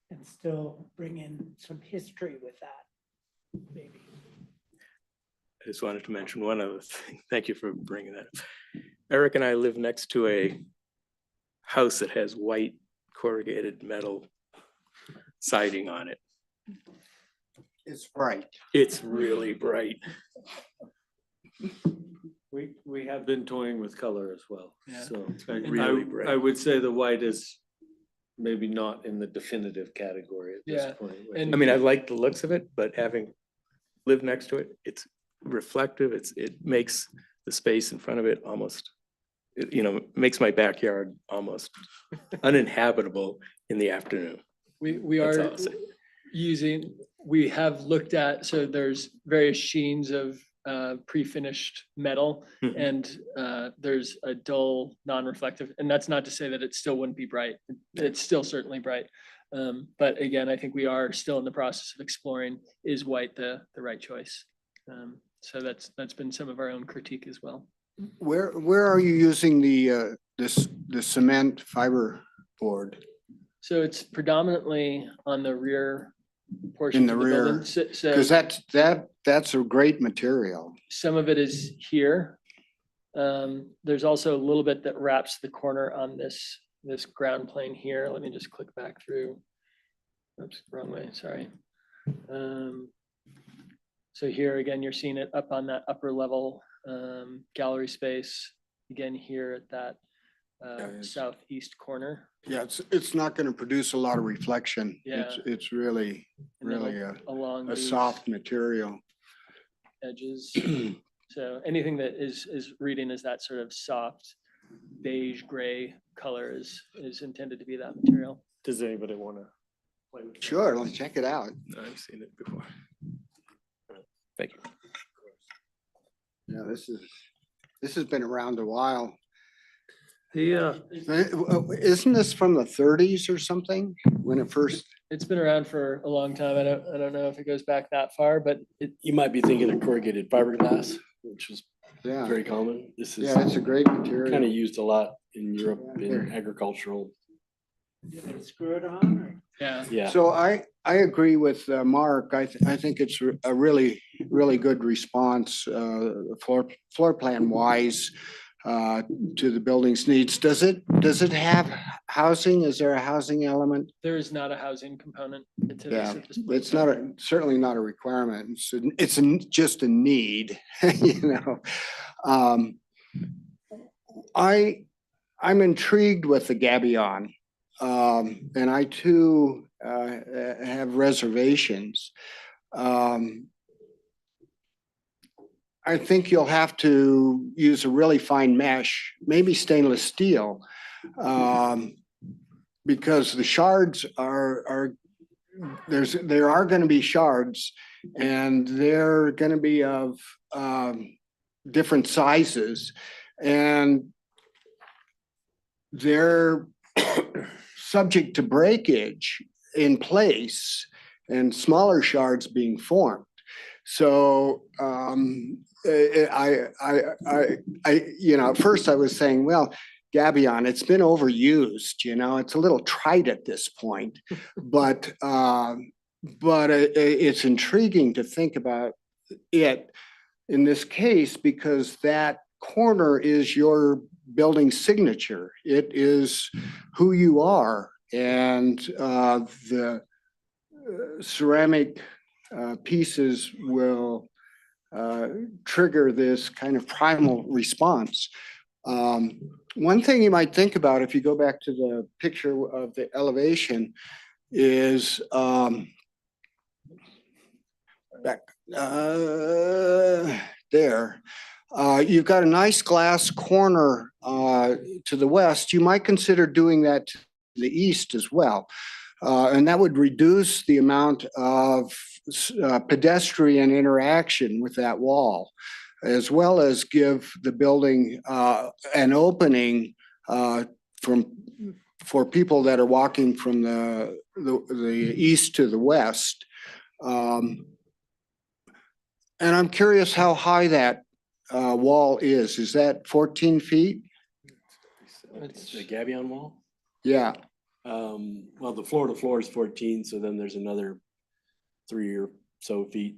and still bring in some history with that? Maybe. I just wanted to mention one other thing. Thank you for bringing that up. Eric and I live next to a house that has white corrugated metal siding on it. It's bright. It's really bright. we have been toying with color as well. Yeah. So really bright. I would say the white is maybe not in the definitive category at Yeah, this point. and- I mean, I like the looks of it, but having lived next to it, it's reflective. It makes the space in front of it almost, makes my backyard almost uninhabitable in the afternoon. We That's are all I'll say. we have looked at, so there's various sheens of pre-finished metal Mhm. and there's a dull, non-reflective, and that's not to say that it still wouldn't be bright. It's still certainly bright. But again, I think we are still in the process of exploring, is white the right choice? So that's been some of our own critique as well. Where are you using the cement fiber board? So it's predominantly on the rear portion In the of the building. rear, So Because that's a great material. some of it is here. There's also a little bit that wraps the corner on this ground plane here. Let me just click back through. Oops, wrong way, sorry. So here again, you're seeing it up on that upper level gallery space. Again, here at that it's- southeast corner. Yeah, it's not going to produce a lot of reflection. Yeah. It's really, And then really along a these soft material. edges. So anything that is reading as that sort of soft beige gray color is intended to be that material. Does anybody want to play with? Sure, let's check it out. I've seen it before. Thank you. Yeah, this has been around a while. Isn't this from the 30s or something when it first? It's been around for a long time. I don't know if it goes back that far, but You might be thinking of corrugated fiberglass, which is Yeah, very common. This is yeah, it's a great kind of material. used a lot in Europe in agricultural. Did they screw it on or? yeah. Yeah. So I agree with Mark. I think it's a really, really good response, floor plan wise, to the building's needs. Does it have housing? Is there a housing element? There is not a housing component to this Yeah, at this point. it's not certainly not a requirement. It's just a need, I'm intrigued with the gabion. And I too have reservations. I think you'll have to use a really fine mesh, maybe stainless steel, because the shards there are going to be shards, and they're going to be of different sizes, and they're subject to breakage in place and smaller shards being formed. So at first I was saying, well, gabion, it's been overused, it's a little trite at this point, but it's intriguing to think about it in this case, because that corner is your building signature. It is who you are, and ceramic pieces will trigger this kind of primal response. One thing you might think about if you go back to the picture of the elevation is back there. You've got a nice glass corner to the west. You might consider doing that to the east as well. And that would reduce the amount of pedestrian interaction with that wall, as well as give the building an opening for people that are walking from the east to the west. And I'm curious how high that wall is. Is that 14 feet? It's the gabion wall. Yeah. Well, the floor to floor is 14, so then there's another 3 or so feet,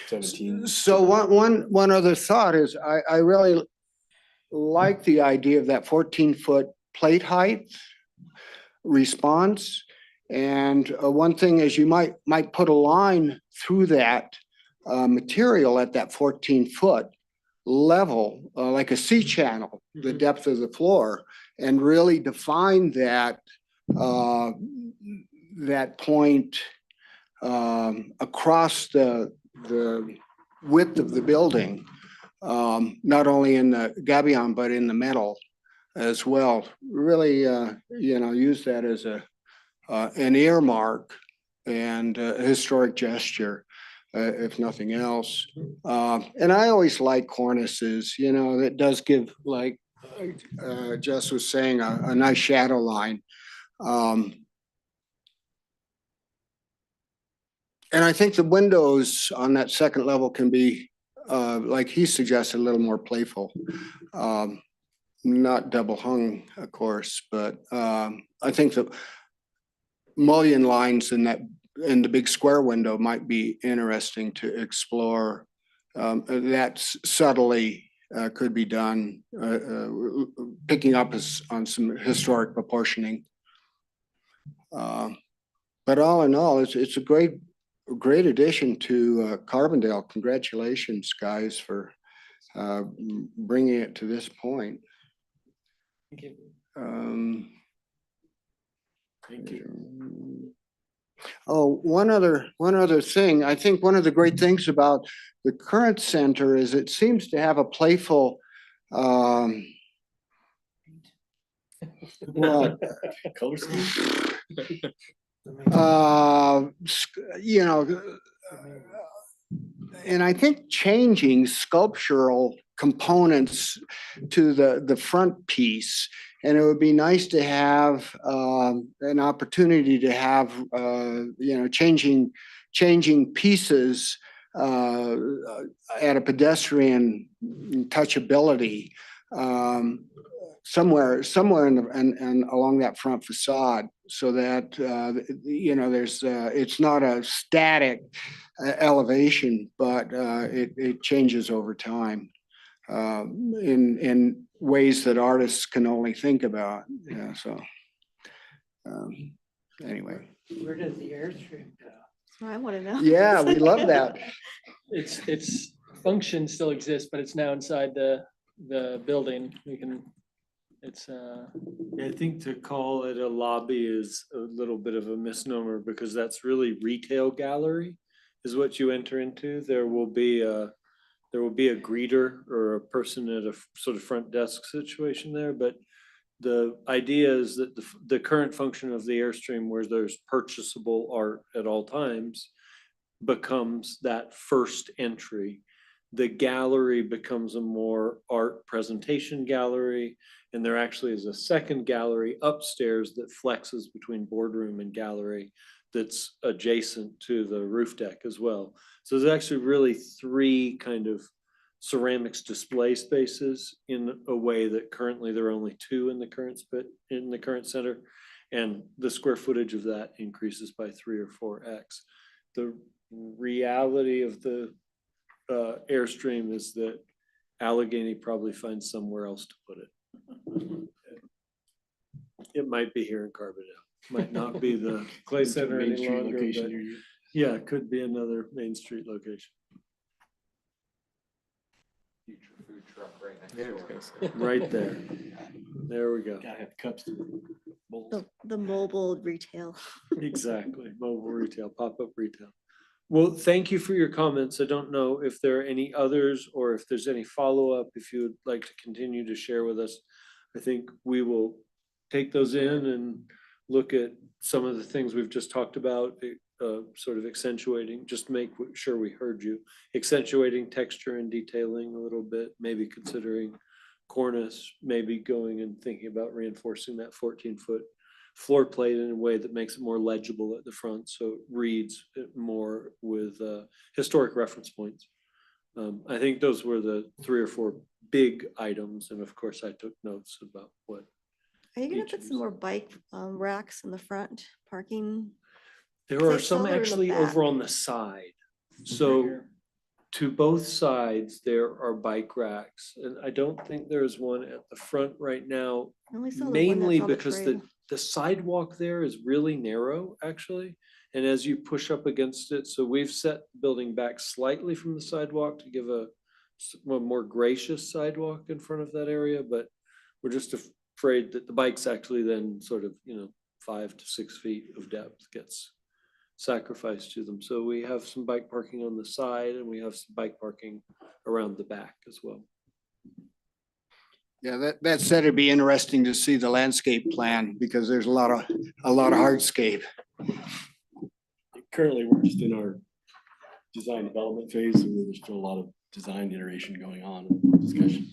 17. So one other thought is I really like the idea of that 14-foot plate height response. And one thing is you might put a line through that material at that 14-foot level, like a C channel, the depth of the floor, and really define that that point across the width of the building, not only in the gabion but in the metal as well. Really, use that as an earmark and a historic gesture, if nothing else. And I always like cornices. That does give, like Jess was saying, a nice shadow line. And I think the windows on that second level can be, like he suggested, a little more playful. Not double hung, of course, but I think the mullion lines in the big square window might be interesting to explore. That subtly could be done, picking up on some historic proportioning. But all in all, it's a great addition to Carbondale. Congratulations, guys, for bringing it to this point. Thank you. Thank you. Oh, one other thing. I think one of the great things about the current center is it seems to have a playful, well, Color scheme. And I think changing sculptural components to the front piece. And it would be nice to have an opportunity to have, changing pieces at a pedestrian touchability somewhere and along that front facade, so that there's it's not a static elevation, but it changes over time in ways that artists can only think about. So anyway. Where does the airstream go? That's what I want to know. Yeah, we love that. Its function still exists, but it's now inside the building. I think to call it a lobby is a little bit of a misnomer, because that's really retail gallery is what you enter into. There will be a greeter or a person at a sort of front desk situation there, but the idea is that the current function of the Airstream, where there's purchasable art at all times, becomes that first entry. The gallery becomes a more art presentation gallery, and there actually is a second gallery upstairs that flexes between boardroom and gallery that's adjacent to the roof deck as well. So there's actually really three kind of ceramics display spaces, in a way that currently there are only two in the current center, and the square footage of that increases by 3 or 4x. The reality of the Airstream is that Allegheny probably finds somewhere else to put it. It might be here in Carbondale. might not be the Clay Center Main any Street longer, location but you're- yeah, it could be another Main Street location. Future food truck right next Yeah, I was door. gonna say. Right there. There we go. Gotta have cups to bowls. The mobile retail. Exactly, mobile retail, pop-up retail. Well, thank you for your comments. I don't know if there are any others or if there's any follow-up, if you would like to continue to share with us. I think we will take those in and look at some of the things we've just talked about, sort of accentuating, just make sure we heard you, accentuating texture and detailing a little bit, maybe considering cornice, maybe going and thinking about reinforcing that 14-foot floor plate in a way that makes it more legible at the front, so it reads it more with historic reference points. I think those were the 3 or 4 big items, and of course I took notes about what. Are you gonna Each put of some more bike racks in the front parking? There 'Cause I are some saw them in the actually over back. on the side. So to both sides, there are bike racks, and I don't think there's one at the front right now. I only saw the one Mainly that's on the because trail. the sidewalk there is really narrow, actually. And as you push up against it, so we've set the building back slightly from the sidewalk to give a more gracious sidewalk in front of that area, but we're just afraid that the bikes actually then sort of, 5 to 6 feet of depth gets sacrificed to them. So we have some bike parking on the side and we have some bike parking around the back as well. Yeah, that said, it'd be interesting to see the landscape plan because there's a lot of hardscape. Currently, we're just in our design development phase, and there's still a lot of design iteration going on, discussion.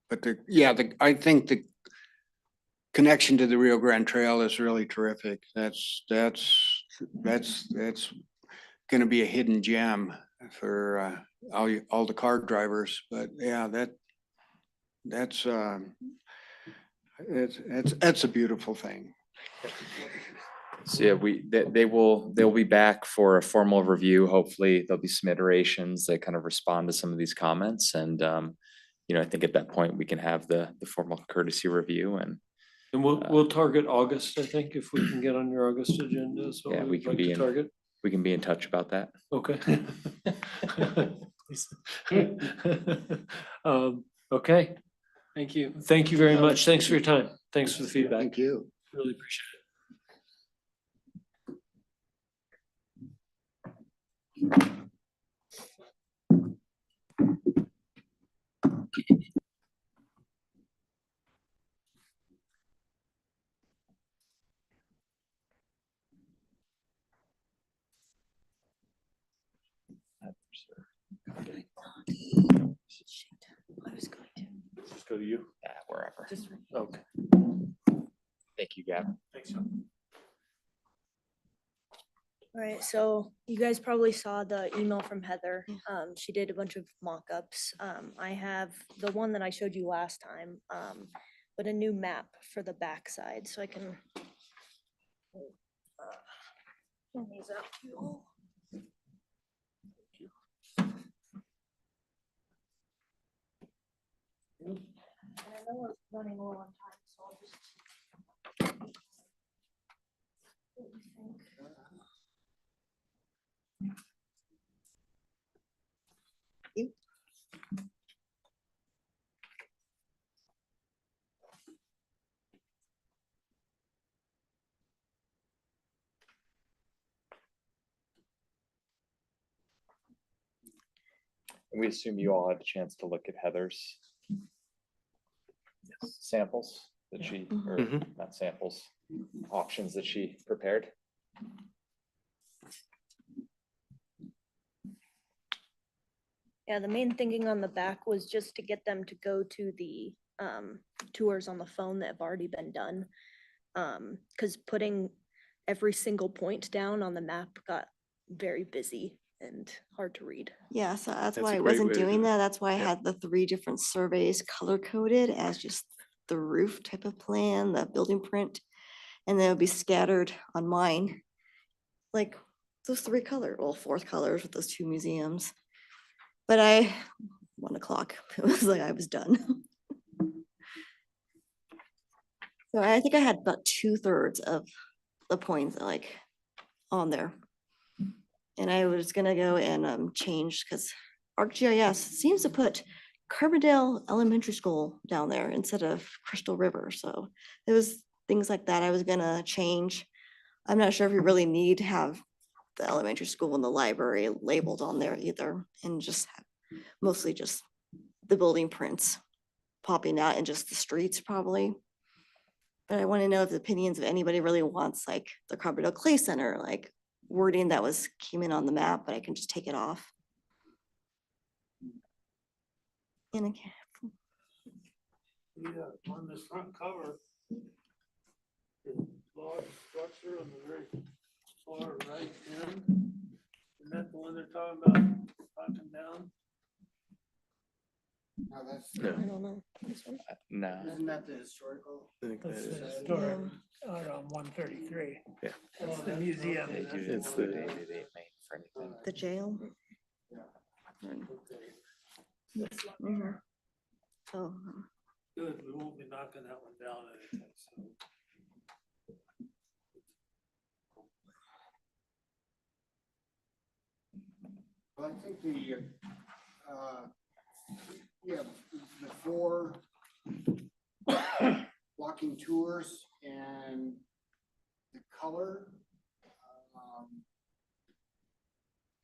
But I think the connection to the Rio Grande Trail is really terrific. That's gonna be a hidden gem for all the car drivers. But yeah, that's a beautiful thing. So yeah, they'll be back for a formal review. Hopefully there'll be some iterations that kind of respond to some of these comments. And, I think at that point we can have the formal courtesy review and And we'll target August, I think, if we can get on your August agenda. So Yeah, we we'd can like be to in- target. we can be in touch about that. Okay. Okay, Thank you. thank you very much. Thanks for your time. Thanks for the feedback. Thank you. Really appreciate it. I was going to. Just go to you. Yeah, wherever. Okay. Thank you, Gavin. Thanks, John. All right, so you guys probably saw the email from Heather. She did a bunch of mock-ups. I have the one that I showed you last time, but a new map for the backside, so I can send these out to you all. And I know we're running low on time, so I'll just. What do you think? We assume you all had a chance to look at Heather's samples that she, or Mhm. not samples, options that she prepared. Yeah, the main thinking on the back was just to get them to go to the tours on the phone that have already been done. Because putting every single point down on the map got very busy and hard to read. Yeah, so that's That's why a I great wasn't way to do doing it. that. That's why I Yeah. had the 3 different surveys color coded as just the roof type of plan, the building print. And then it'll be scattered on mine. Like those 4 colors with those 2 museums. But 1 o'clock, it was like I was done. So I think I had about 2/3 of the points like on there. And I was gonna go and change, because ArcGIS seems to put Carbondale Elementary School down there instead of Crystal River, so there was things like that I was gonna change. I'm not sure if you really need to have the elementary school and the library labeled on there either, and just mostly just the building prints popping out and just the streets probably. But I want to know if the opinions of anybody really wants like the Carbondale Clay Center, like wording that came in on the map, but I can just take it off. And again, Yeah, on this front cover, the log structure on the very far right end. Isn't that the one they're talking about, talking down? Now that's, I don't know. This one? No. isn't that the historical? I think that That's the is. historic out on 133. Yeah. That's the museum. It's the, the jail. Mhm. So, Good, we won't be knocking that one down anytime soon. Well, I think yeah, the 4 walking tours and the color,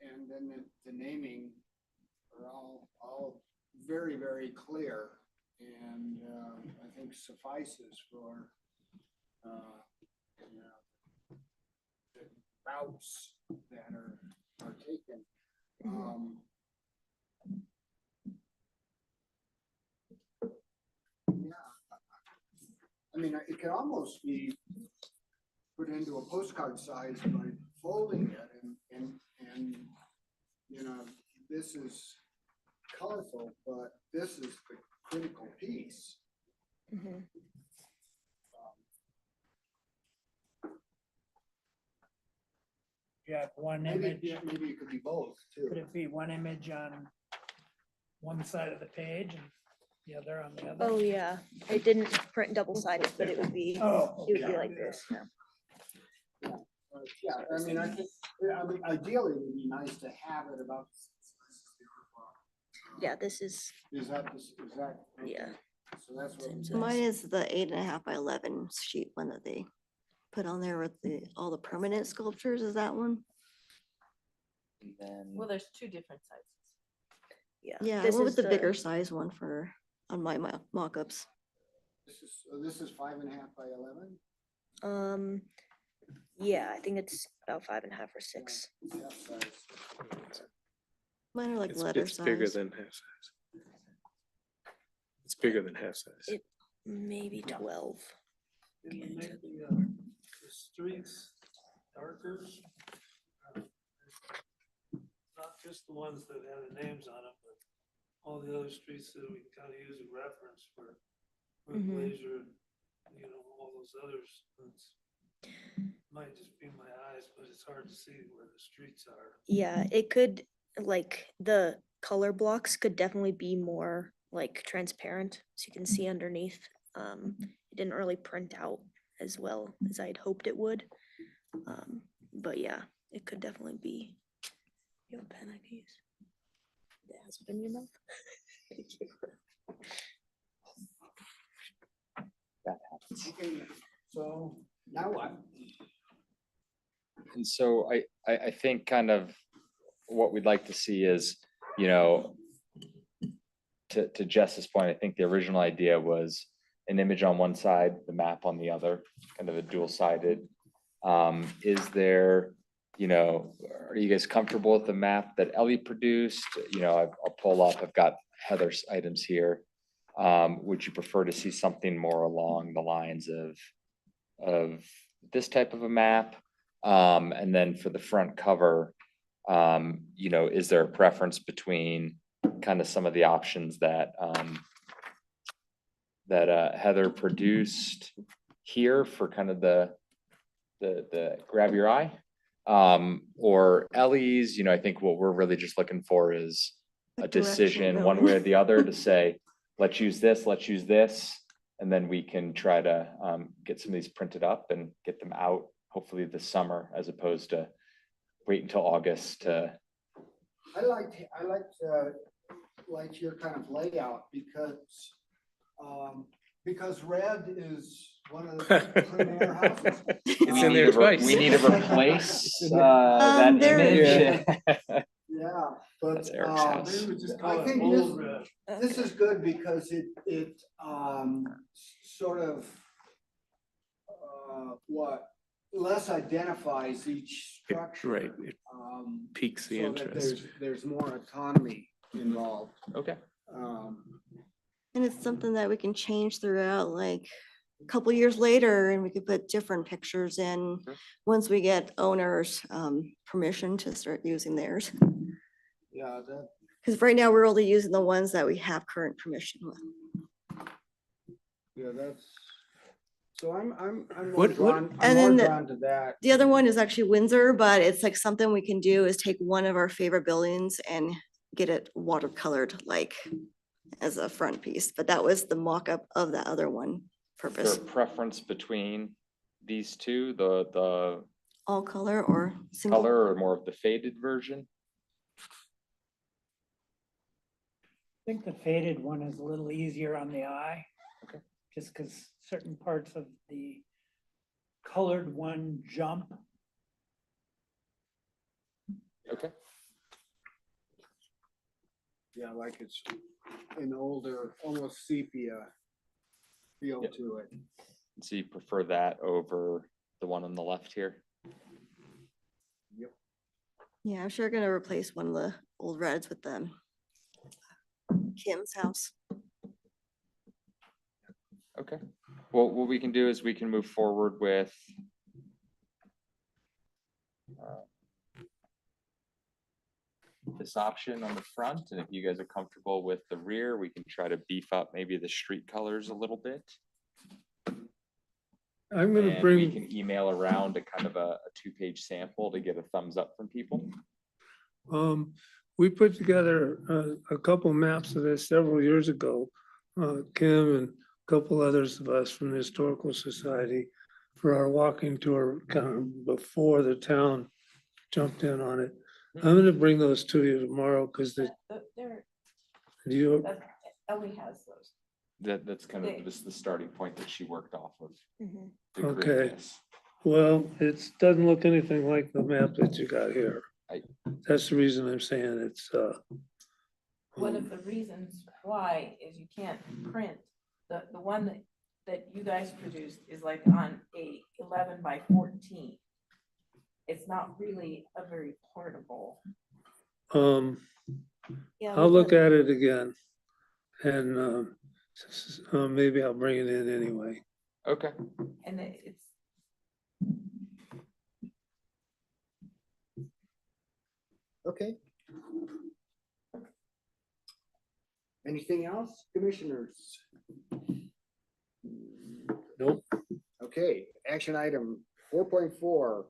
and then the naming are all very, very clear, and I think suffices for you know, the routes that are taken. Yeah, I mean, it could almost be put into a postcard size by folding it and, you know, this is colorful, but this is the critical piece. Mhm. You have one Maybe, image, yeah, maybe it could be both too. could it be one image on one side of the page and the other on the other? Oh, yeah. It didn't print double sided, but it would be, Oh, it would be yeah. like this, yeah. Yeah, I mean, I think, ideally it would be nice to have it about. Yeah, this is, Is that, is that? okay. Yeah. So that's what. Same size. mine is the 8.5 by 11 sheet one that they put on there with all the permanent sculptures. Is that one? And then, Well, there's 2 different sizes. yeah. Yeah, I this went is with the bigger size one on my mock-ups. This is 5.5 by 11? Yeah, I think it's about 5.5 or 6. Yeah, size. Mine are like it's letter it's bigger size. than half size. It's bigger than half size. It- Maybe 12. Didn't we make the streets darker? Not just the ones that have the names on them, but all the other streets that we kind of use a reference for Mhm. Glacier, you know, all those others. Might just be my eyes, but it's hard to see where the streets are. Yeah, it could, like, the color blocks could definitely be more like transparent, so you can see underneath. It didn't really print out as well as I'd hoped it would. But yeah, it could definitely be. You have a pen I can use? It has been in your mouth. Thank you. that happens. Okay, so now what? And so I think kind of what we'd like to see is, you know, to Jess's point, I think the original idea was an image on one side, the map on the other, kind of a dual-sided. Is there, you know, are you guys comfortable with the map that Ellie produced? You know, I'll pull up, I've got Heather's items here. Would you prefer to see something more along the lines of this type of a map? And then for the front cover, you know, is there a preference between kind of some of the options that Heather produced here for kind of the grab your eye? Or Ellie's, you know, I think what we're really just looking for is a Like direction decision one going. way or the other to say, let's use this, let's use this. And then we can try to get some of these printed up and get them out hopefully this summer, as opposed to wait until August to. I liked your kind of layout because red is one of the premier houses. It's in there twice. We need to replace that there- image. Yeah, but That's Eric's house. I think this is good because it sort of less identifies each structure. Right, it piques the so that interest. there's more autonomy involved. Okay. And it's something that we can change throughout, like a couple years later, and we could put different pictures in Sure. once we get owners' permission to start using theirs. Yeah, that, Because right now, we're only using the ones that we have current permission with. yeah, that's, so I'm more What- drawn, I'm And more then drawn to that. The other one is actually Windsor, but it's like something we can do is take one of our favorite buildings and get it watercolored, like as a front piece. But that was the mock-up of the other one Is purpose. there a preference between these two, the All color or single? color or more of the faded version? I think the faded one is a little easier on the eye. Okay. Just because certain parts of the colored one jump. Okay. Yeah, like it's an older, almost sepia feel Yep. to it. So you prefer that over the one on the left here? Yeah, I'm sure gonna replace one of the old reds with them. Kim's house. Okay. Well, what we can do is we can move forward with this option on the front, and if you guys are comfortable with the rear, we can try to beef up maybe the street colors a little bit. I'm gonna And we bring, can email around a kind of a two-page sample to get a thumbs up from people. we put together a couple maps of this several years ago. Kim and a couple others of us from the Historical Society for our walking tour kind of before the town jumped in on it. I'm gonna bring those to you tomorrow because do you, Ellie has those. That's kind of just the starting point that she worked off of. Mhm. to create Okay. this. well, it doesn't look anything like the map that you got here. I- That's the reason I'm saying it's, One of the reasons why is you can't print, the one that you guys produced is like on a 11 by 14. It's not really a very portable. Yeah, I'll we look got- at it again. And maybe I'll bring it in anyway. Okay. And it's, Okay. Anything else, commissioners? Nope. Okay, action item 4.4.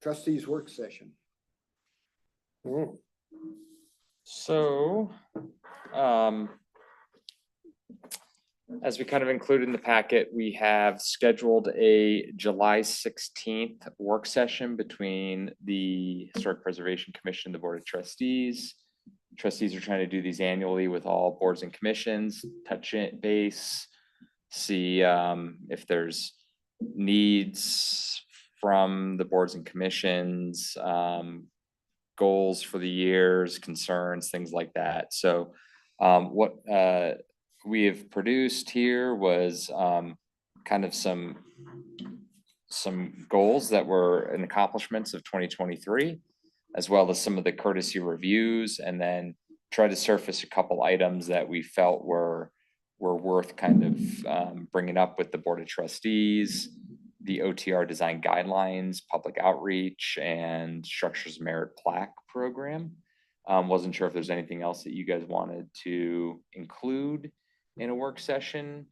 Trustees work session. Oh, So, as we kind of included in the packet, we have scheduled a July 16th work session between the Historic Preservation Commission, and the Board of Trustees. Trustees are trying to do these annually with all boards and commissions, touch it base, see if there's needs from the boards and commissions, goals for the years, concerns, things like that. So what we have produced here was kind of some goals that were and accomplishments of 2023, as well as some of the courtesy reviews, and then try to surface a couple items that we felt were worth kind of bringing up with the Board of Trustees, the OTR design guidelines, public outreach, and structures of merit plaque program. Wasn't sure if there's anything else that you guys wanted to include in a work session.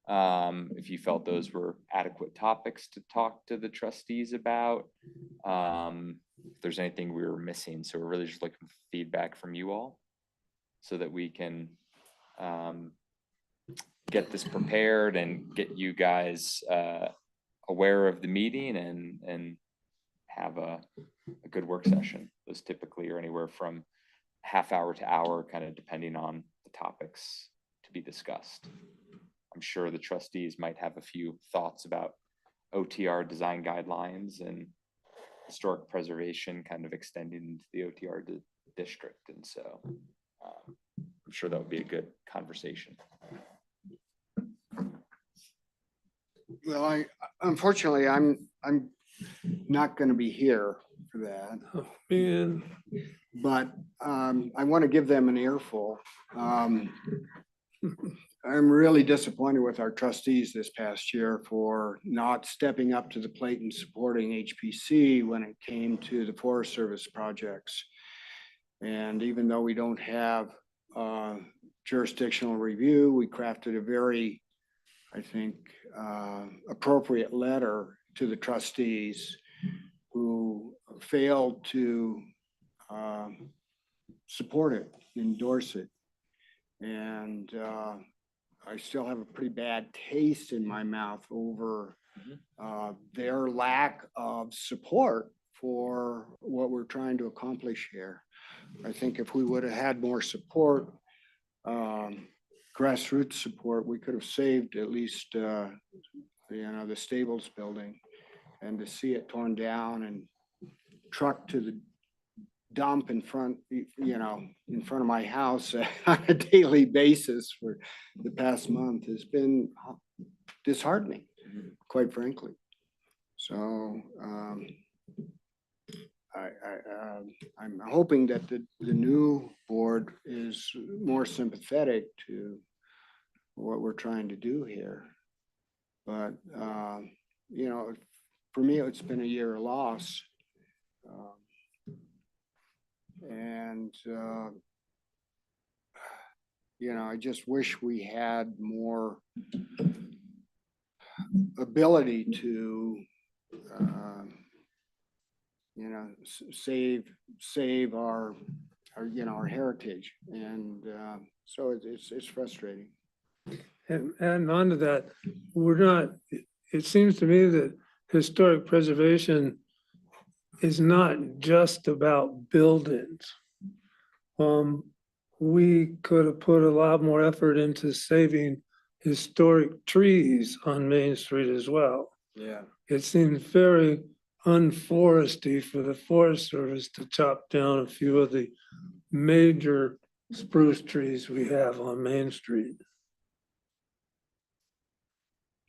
If you felt those were adequate topics to talk to the trustees about. If there's anything we were missing. So we're really just looking for feedback from you all so that we can get this prepared and get you guys aware of the meeting and have a good work session. Those typically are anywhere from half hour to hour, kind of depending on the topics to be discussed. I'm sure the trustees might have a few thoughts about OTR design guidelines and historic preservation kind of extending into the OTR district. And so I'm sure that would be a good conversation. Well, unfortunately, I'm not going to be here for that, Oh, man. but I want to give them an earful. I'm really disappointed with our trustees this past year for not stepping up to the plate and supporting HPC when it came to the Forest Service projects. And even though we don't have jurisdictional review, we crafted a very, I think, appropriate letter to the trustees who failed to support it, endorse it. And I still have a pretty bad taste in my mouth over their lack of support for what we're trying to accomplish here. I think if we would have had more support, grassroots support, we could have saved at least, the stables building. And to see it torn down and trucked to the dump in front, in front of my house on a daily basis for the past month has been disheartening, quite frankly. So I'm hoping that the new board is more sympathetic to what we're trying to do here. But, for me, it's been a year of loss. I just wish we had more ability to, save our heritage. And so it's frustrating. And on to that, it seems to me that historic preservation is not just about buildings. We could have put a lot more effort into saving historic trees on Main Street as well. Yeah. It seems very unforesty for the Forest Service to chop down a few of the major spruce trees we have on Main Street.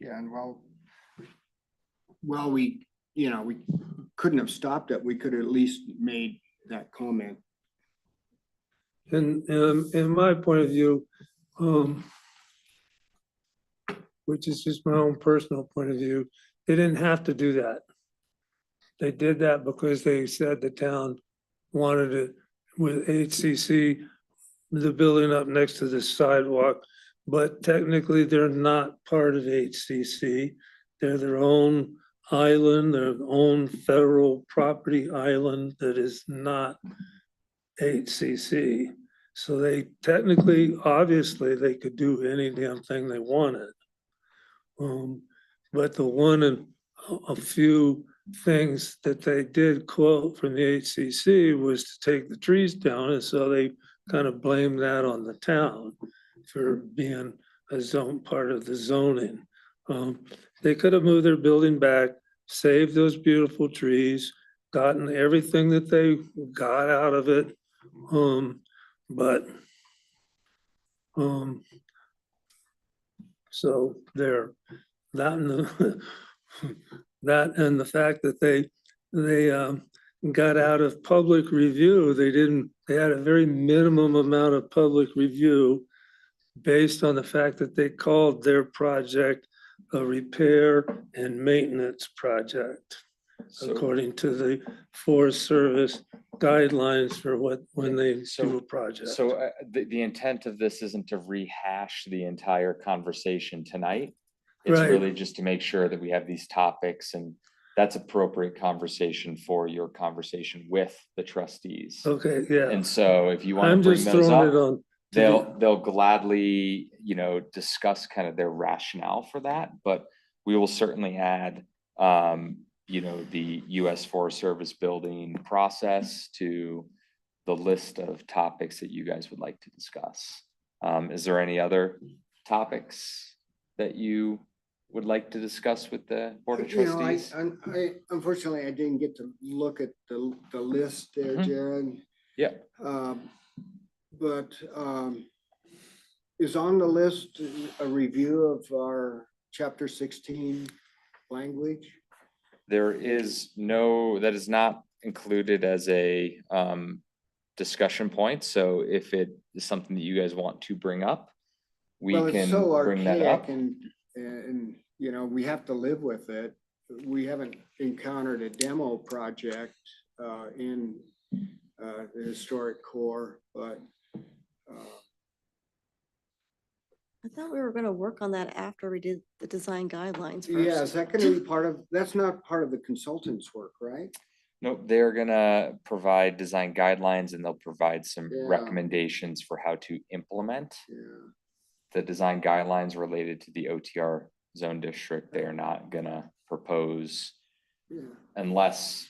Yeah, and we couldn't have stopped it. We could have at least made that comment. And in my point of view, which is just my own personal point of view, they didn't have to do that. They did that because they said the town wanted it with HCC, the building up next to the sidewalk, but technically they're not part of HCC. They're their own island, their own federal property island that is not HCC. So they technically, obviously, they could do any damn thing they wanted. But the one and a few things that they did quote from the HCC was to take the trees down, and so they kind of blamed that on the town for being a zone part of the zoning. They could have moved their building back, saved those beautiful trees, gotten everything that they got out of it. So there, that and the fact that they got out of public review, they had a very minimum amount of public review based on the fact that they called their project a repair and maintenance project, according to the Forest Service guidelines for when they do a project. So the intent of this isn't to rehash the entire conversation tonight. It's Right. really just to make sure that we have these topics, and that's appropriate conversation for your conversation with the trustees. Okay, yeah. And so if you want I'm to bring just those throwing it up, on, they'll gladly, you know, discuss kind of their rationale for that, but we will certainly add, you know, the US Forest Service building process to the list of topics that you guys would like to discuss. Is there any other topics that you would like to discuss with the Board of You know, Trustees? I unfortunately, I didn't get to look at the list there, Mhm. Jared. Yeah. But is on the list a review of our chapter 16 language? There is no, that is not included as a discussion point. So if it is something that you guys want to bring up, we Well, can it's so bring that up. archaic and, you know, we have to live with it. We haven't encountered a demo project in the historic core, but I thought we were gonna work on that after we did the design guidelines first. yeah, is that gonna be part of, that's not part of the consultant's work, right? Nope, they're gonna provide design guidelines and they'll provide some Yeah. recommendations for how to implement Yeah. the design guidelines related to the OTR zone district. They are not gonna propose Yeah. unless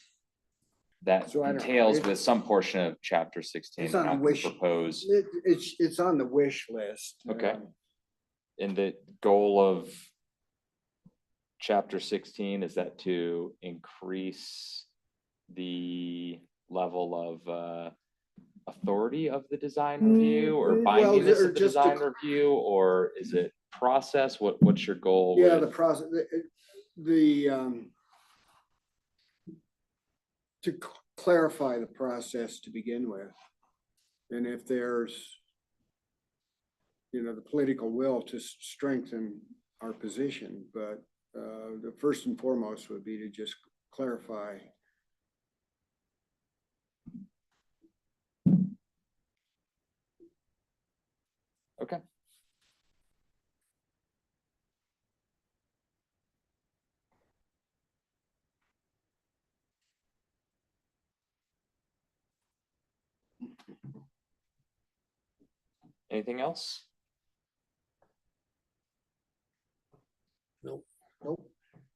that So I don't know. entails with some portion of chapter 16. It's They're on not the gonna wish. propose. It's on the wish list. Okay. And the goal of chapter 16, is that to increase the level of authority of the design review or well, bindiness or of the just to design review, or is it process? What's your goal? Yeah, with- the process, the to clarify the process to begin with. And if there's, you know, the political will to strengthen our position, but the first and foremost would be to just clarify. Okay. Anything else? Nope. Nope.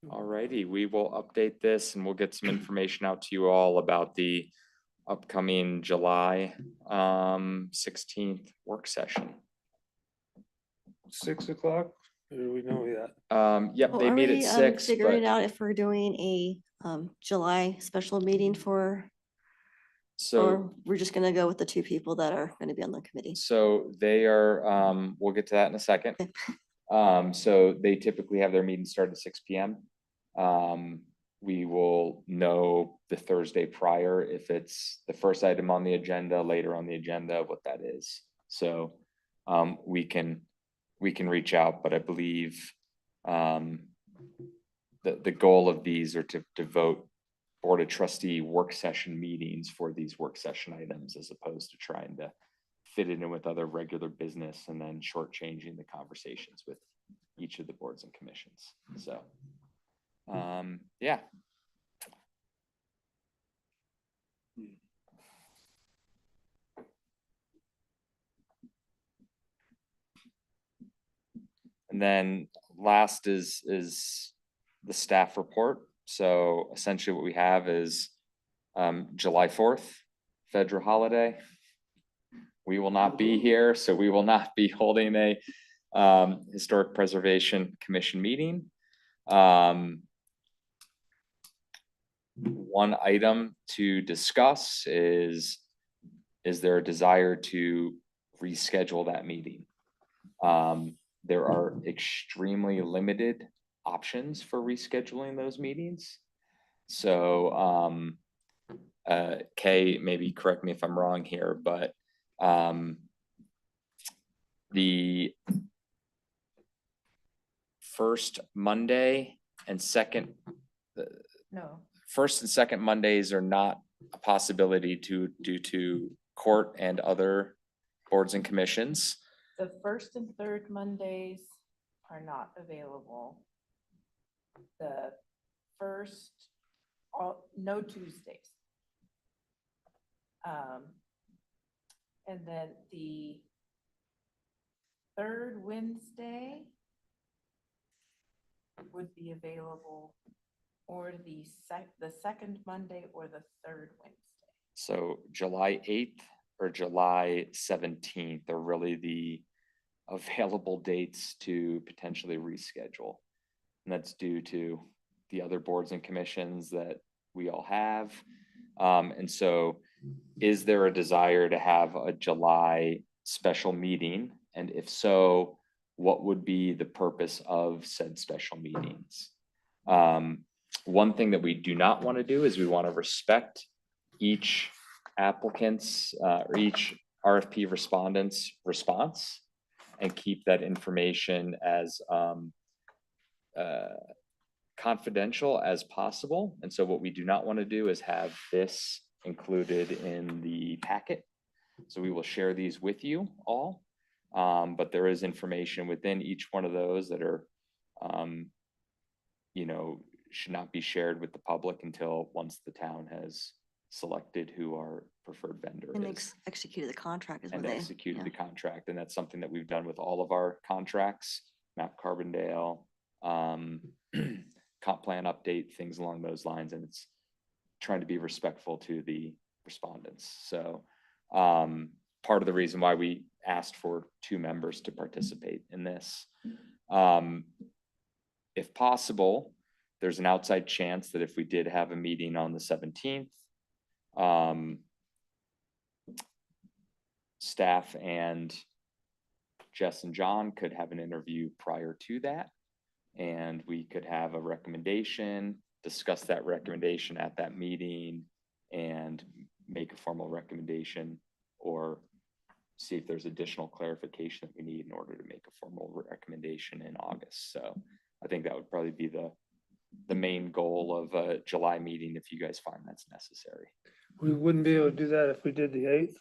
Alrighty, we will update this and we'll get some information out to you all about the upcoming July 16th work session. 6 o'clock, or do we know yet? Yep, Oh, they are meet we, at 6, figuring but out if we're doing a July special meeting for, so, or we're just gonna go with the two people that are gonna be on the committee? so they are, we'll get to that in a second. So they typically have their meetings start at 6 p.m. We will know the Thursday prior if it's the first item on the agenda, later on the agenda, what that is. So we can reach out, but I believe the goal of these are to devote Board of Trustee work session meetings for these work session items, as opposed to trying to fit it in with other regular business and then shortchanging the conversations with each of the boards and commissions. So, yeah. And then last is the staff report. So essentially what we have is July 4th, federal holiday. We will not be here, so we will not be holding a Historic Preservation Commission meeting. One item to discuss is there a desire to reschedule that meeting? There are extremely limited options for rescheduling those meetings. So Kay, maybe correct me if I'm wrong here, but the first Monday and second, No, first and second Mondays are not a possibility due to court and other boards and commissions. the first and third Mondays are not available. The first, no Tuesdays. And then the third Wednesday would be available, or the second Monday or the third Wednesday. So July 8th or July 17th are really the available dates to potentially reschedule. And that's due to the other boards and commissions that we all have. And so is there a desire to have a July special meeting? And if so, what would be the purpose of said special meetings? One thing that we do not want to do is we want to respect each applicant's or each RFP respondent's response and keep that information as confidential as possible. And so what we do not want to do is have this included in the packet. So we will share these with you all. But there is information within each one of those that are, should not be shared with the public until once the town has selected who our preferred vendor And is. executed the contract is when And they. executed yeah. the contract. And that's something that we've done with all of our contracts, Map Carbondale, comp plan update, things along those lines. And it's trying to be respectful to the respondents. So part of the reason why we asked for 2 members to participate in this. If possible, there's an outside chance that if we did have a meeting on the 17th, staff and Jess and John could have an interview prior to that. And we could have a recommendation, discuss that recommendation at that meeting and make a formal recommendation or see if there's additional clarification that we need in order to make a formal recommendation in August. So I think that would probably be the main goal of a July meeting if you guys find that's necessary. We wouldn't be able to do that if we did the 8th.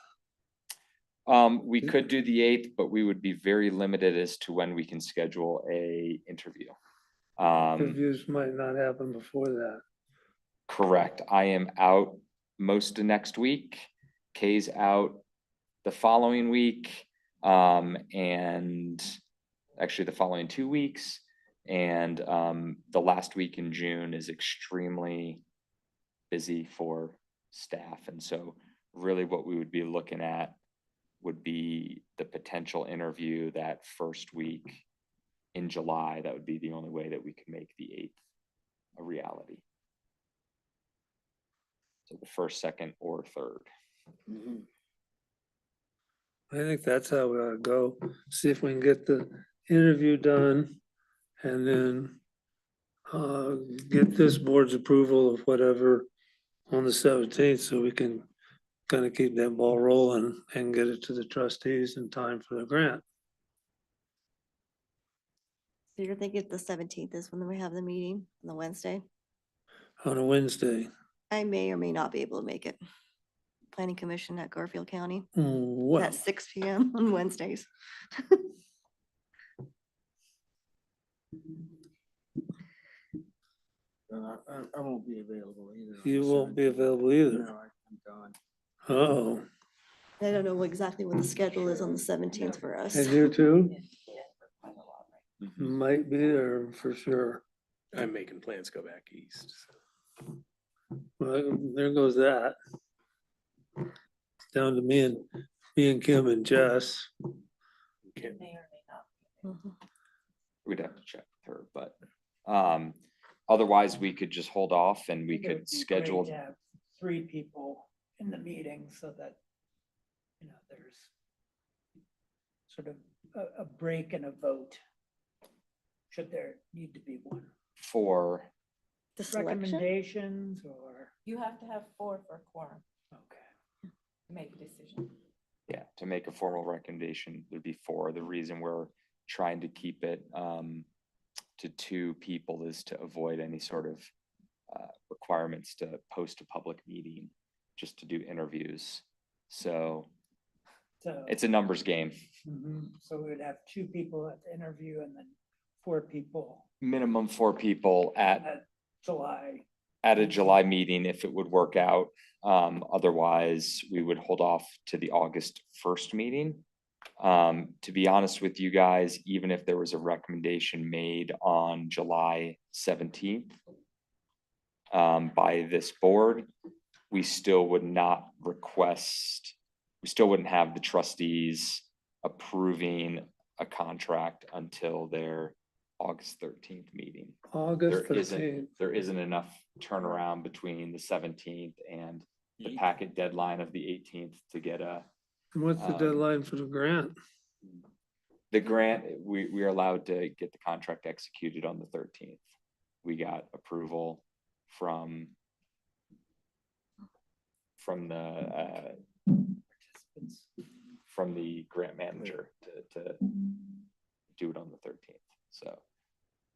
We could do the 8th, but we would be very limited as to when we can schedule a interview. Reviews might not happen before that. Correct. I am out most of next week. Kay's out the following week, and actually the following 2 weeks. And the last week in June is extremely busy for staff. And so really what we would be looking at would be the potential interview that first week in July. That would be the only way that we could make the 8th a reality. So the 1st, 2nd, or 3rd. I think that's how we ought to go. See if we can get the interview done and then get this board's approval of whatever on the 17th so we can kind of keep that ball rolling and get it to the trustees in time for the grant. So you're thinking the 17th is when we have the meeting on the Wednesday? On a Wednesday. I may or may not be able to make it. Planning Commission at Garfield County Well, at 6 p.m. on Wednesdays. I won't be available either. on you the won't be 17th. available either. No, I'm gone. Oh, I don't know exactly what the schedule is on the 17th for us. and you too? Quite a lot, right? Might be there for sure. I'm making plans to go back east. Well, there goes that. It's down to me and Kim and Jess. May or may not. Mhm. We'd have to check with her, but otherwise we could just hold off and we I think it would could be great schedule. to have 3 people in the meeting so that, there's sort of a break and a vote. Should there need to be one. For, The selection? Recommendations or, You have to have 4 for a quorum okay. to make a decision. yeah, to make a formal recommendation, there'd be 4. The reason we're trying to keep it to 2 people is to avoid any sort of requirements to post a public meeting just to do interviews. So So, it's a numbers game. so we would have 2 people at the interview and then 4 people Minimum 4 people at July. at a July meeting if it would work out. Otherwise, we would hold off to the August 1st meeting To be honest with you guys, even if there was a recommendation made on July 17th by this board, we still would not request, we still wouldn't have the trustees approving a contract until their August 13th meeting. August There isn't, 13th. there isn't enough turnaround between the 17th and the packet deadline of the 18th to get a, And what's the deadline for the grant? the grant, we are allowed to get the contract executed on the 13th. We got approval from the from the grant manager to do it on the 13th. So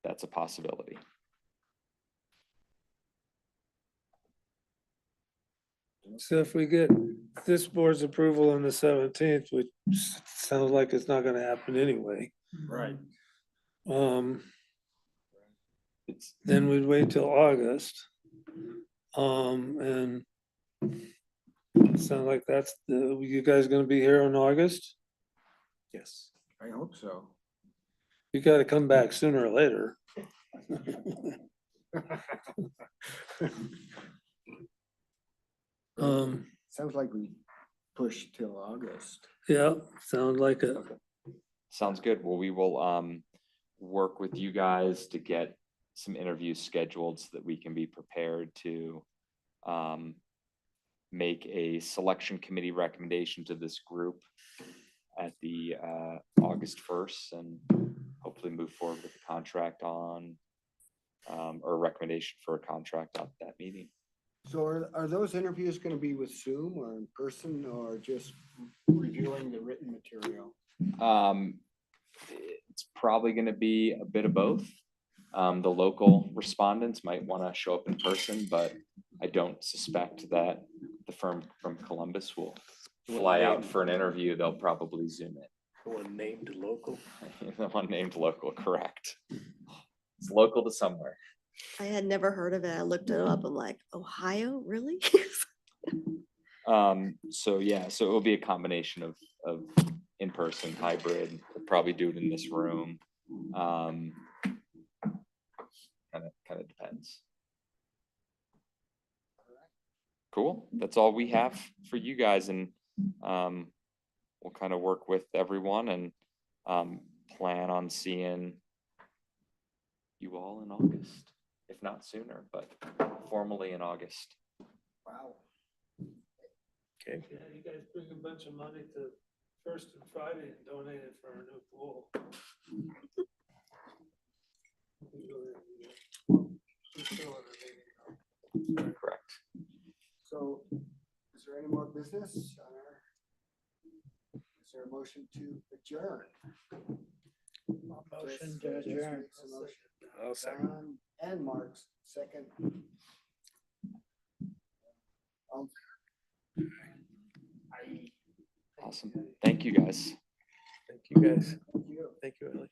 that's a possibility. So if we get this board's approval on the 17th, which sounds like it's not gonna happen anyway. Right. It's Then we'd wait till August. And sound like that's the, you guys gonna be here in August? Yes. I hope so. You gotta come back sooner or later. Sounds like we push till August. Yeah, sounds like it. sounds good. Well, we will work with you guys to get some interviews scheduled so that we can be prepared to make a selection committee recommendation to this group at the August 1st and hopefully move forward with the contract on or a recommendation for a contract at that meeting. So are those interviews gonna be with Zoom or in person or just reviewing the written material? It's probably going to be a bit of both. The local respondents might want to show up in person, but I don't suspect that the firm from Columbus will fly out for an interview. They'll probably Zoom it. The one named local. The one named local, correct. It's local to somewhere. I had never heard of it. I looked it up. I'm like, Ohio, really? So yeah, so it will be a combination of in-person, hybrid. We'll probably do it in this room. Kind of depends. Cool. That's all we have for you guys, and we'll kind of work with everyone and plan on seeing you all in August, if not sooner, but formally in August. Wow. Okay. Yeah, you guys bring a bunch of money to First and Friday and donate it for our new pool. Correct. So is there any more business? Is there a motion to adjourn? Motion to Jess adjourn. makes a motion. I'll second. Don and Mark's second. Awesome. Thank you guys. Thank you, guys. Thank you. Thank you, Ellie.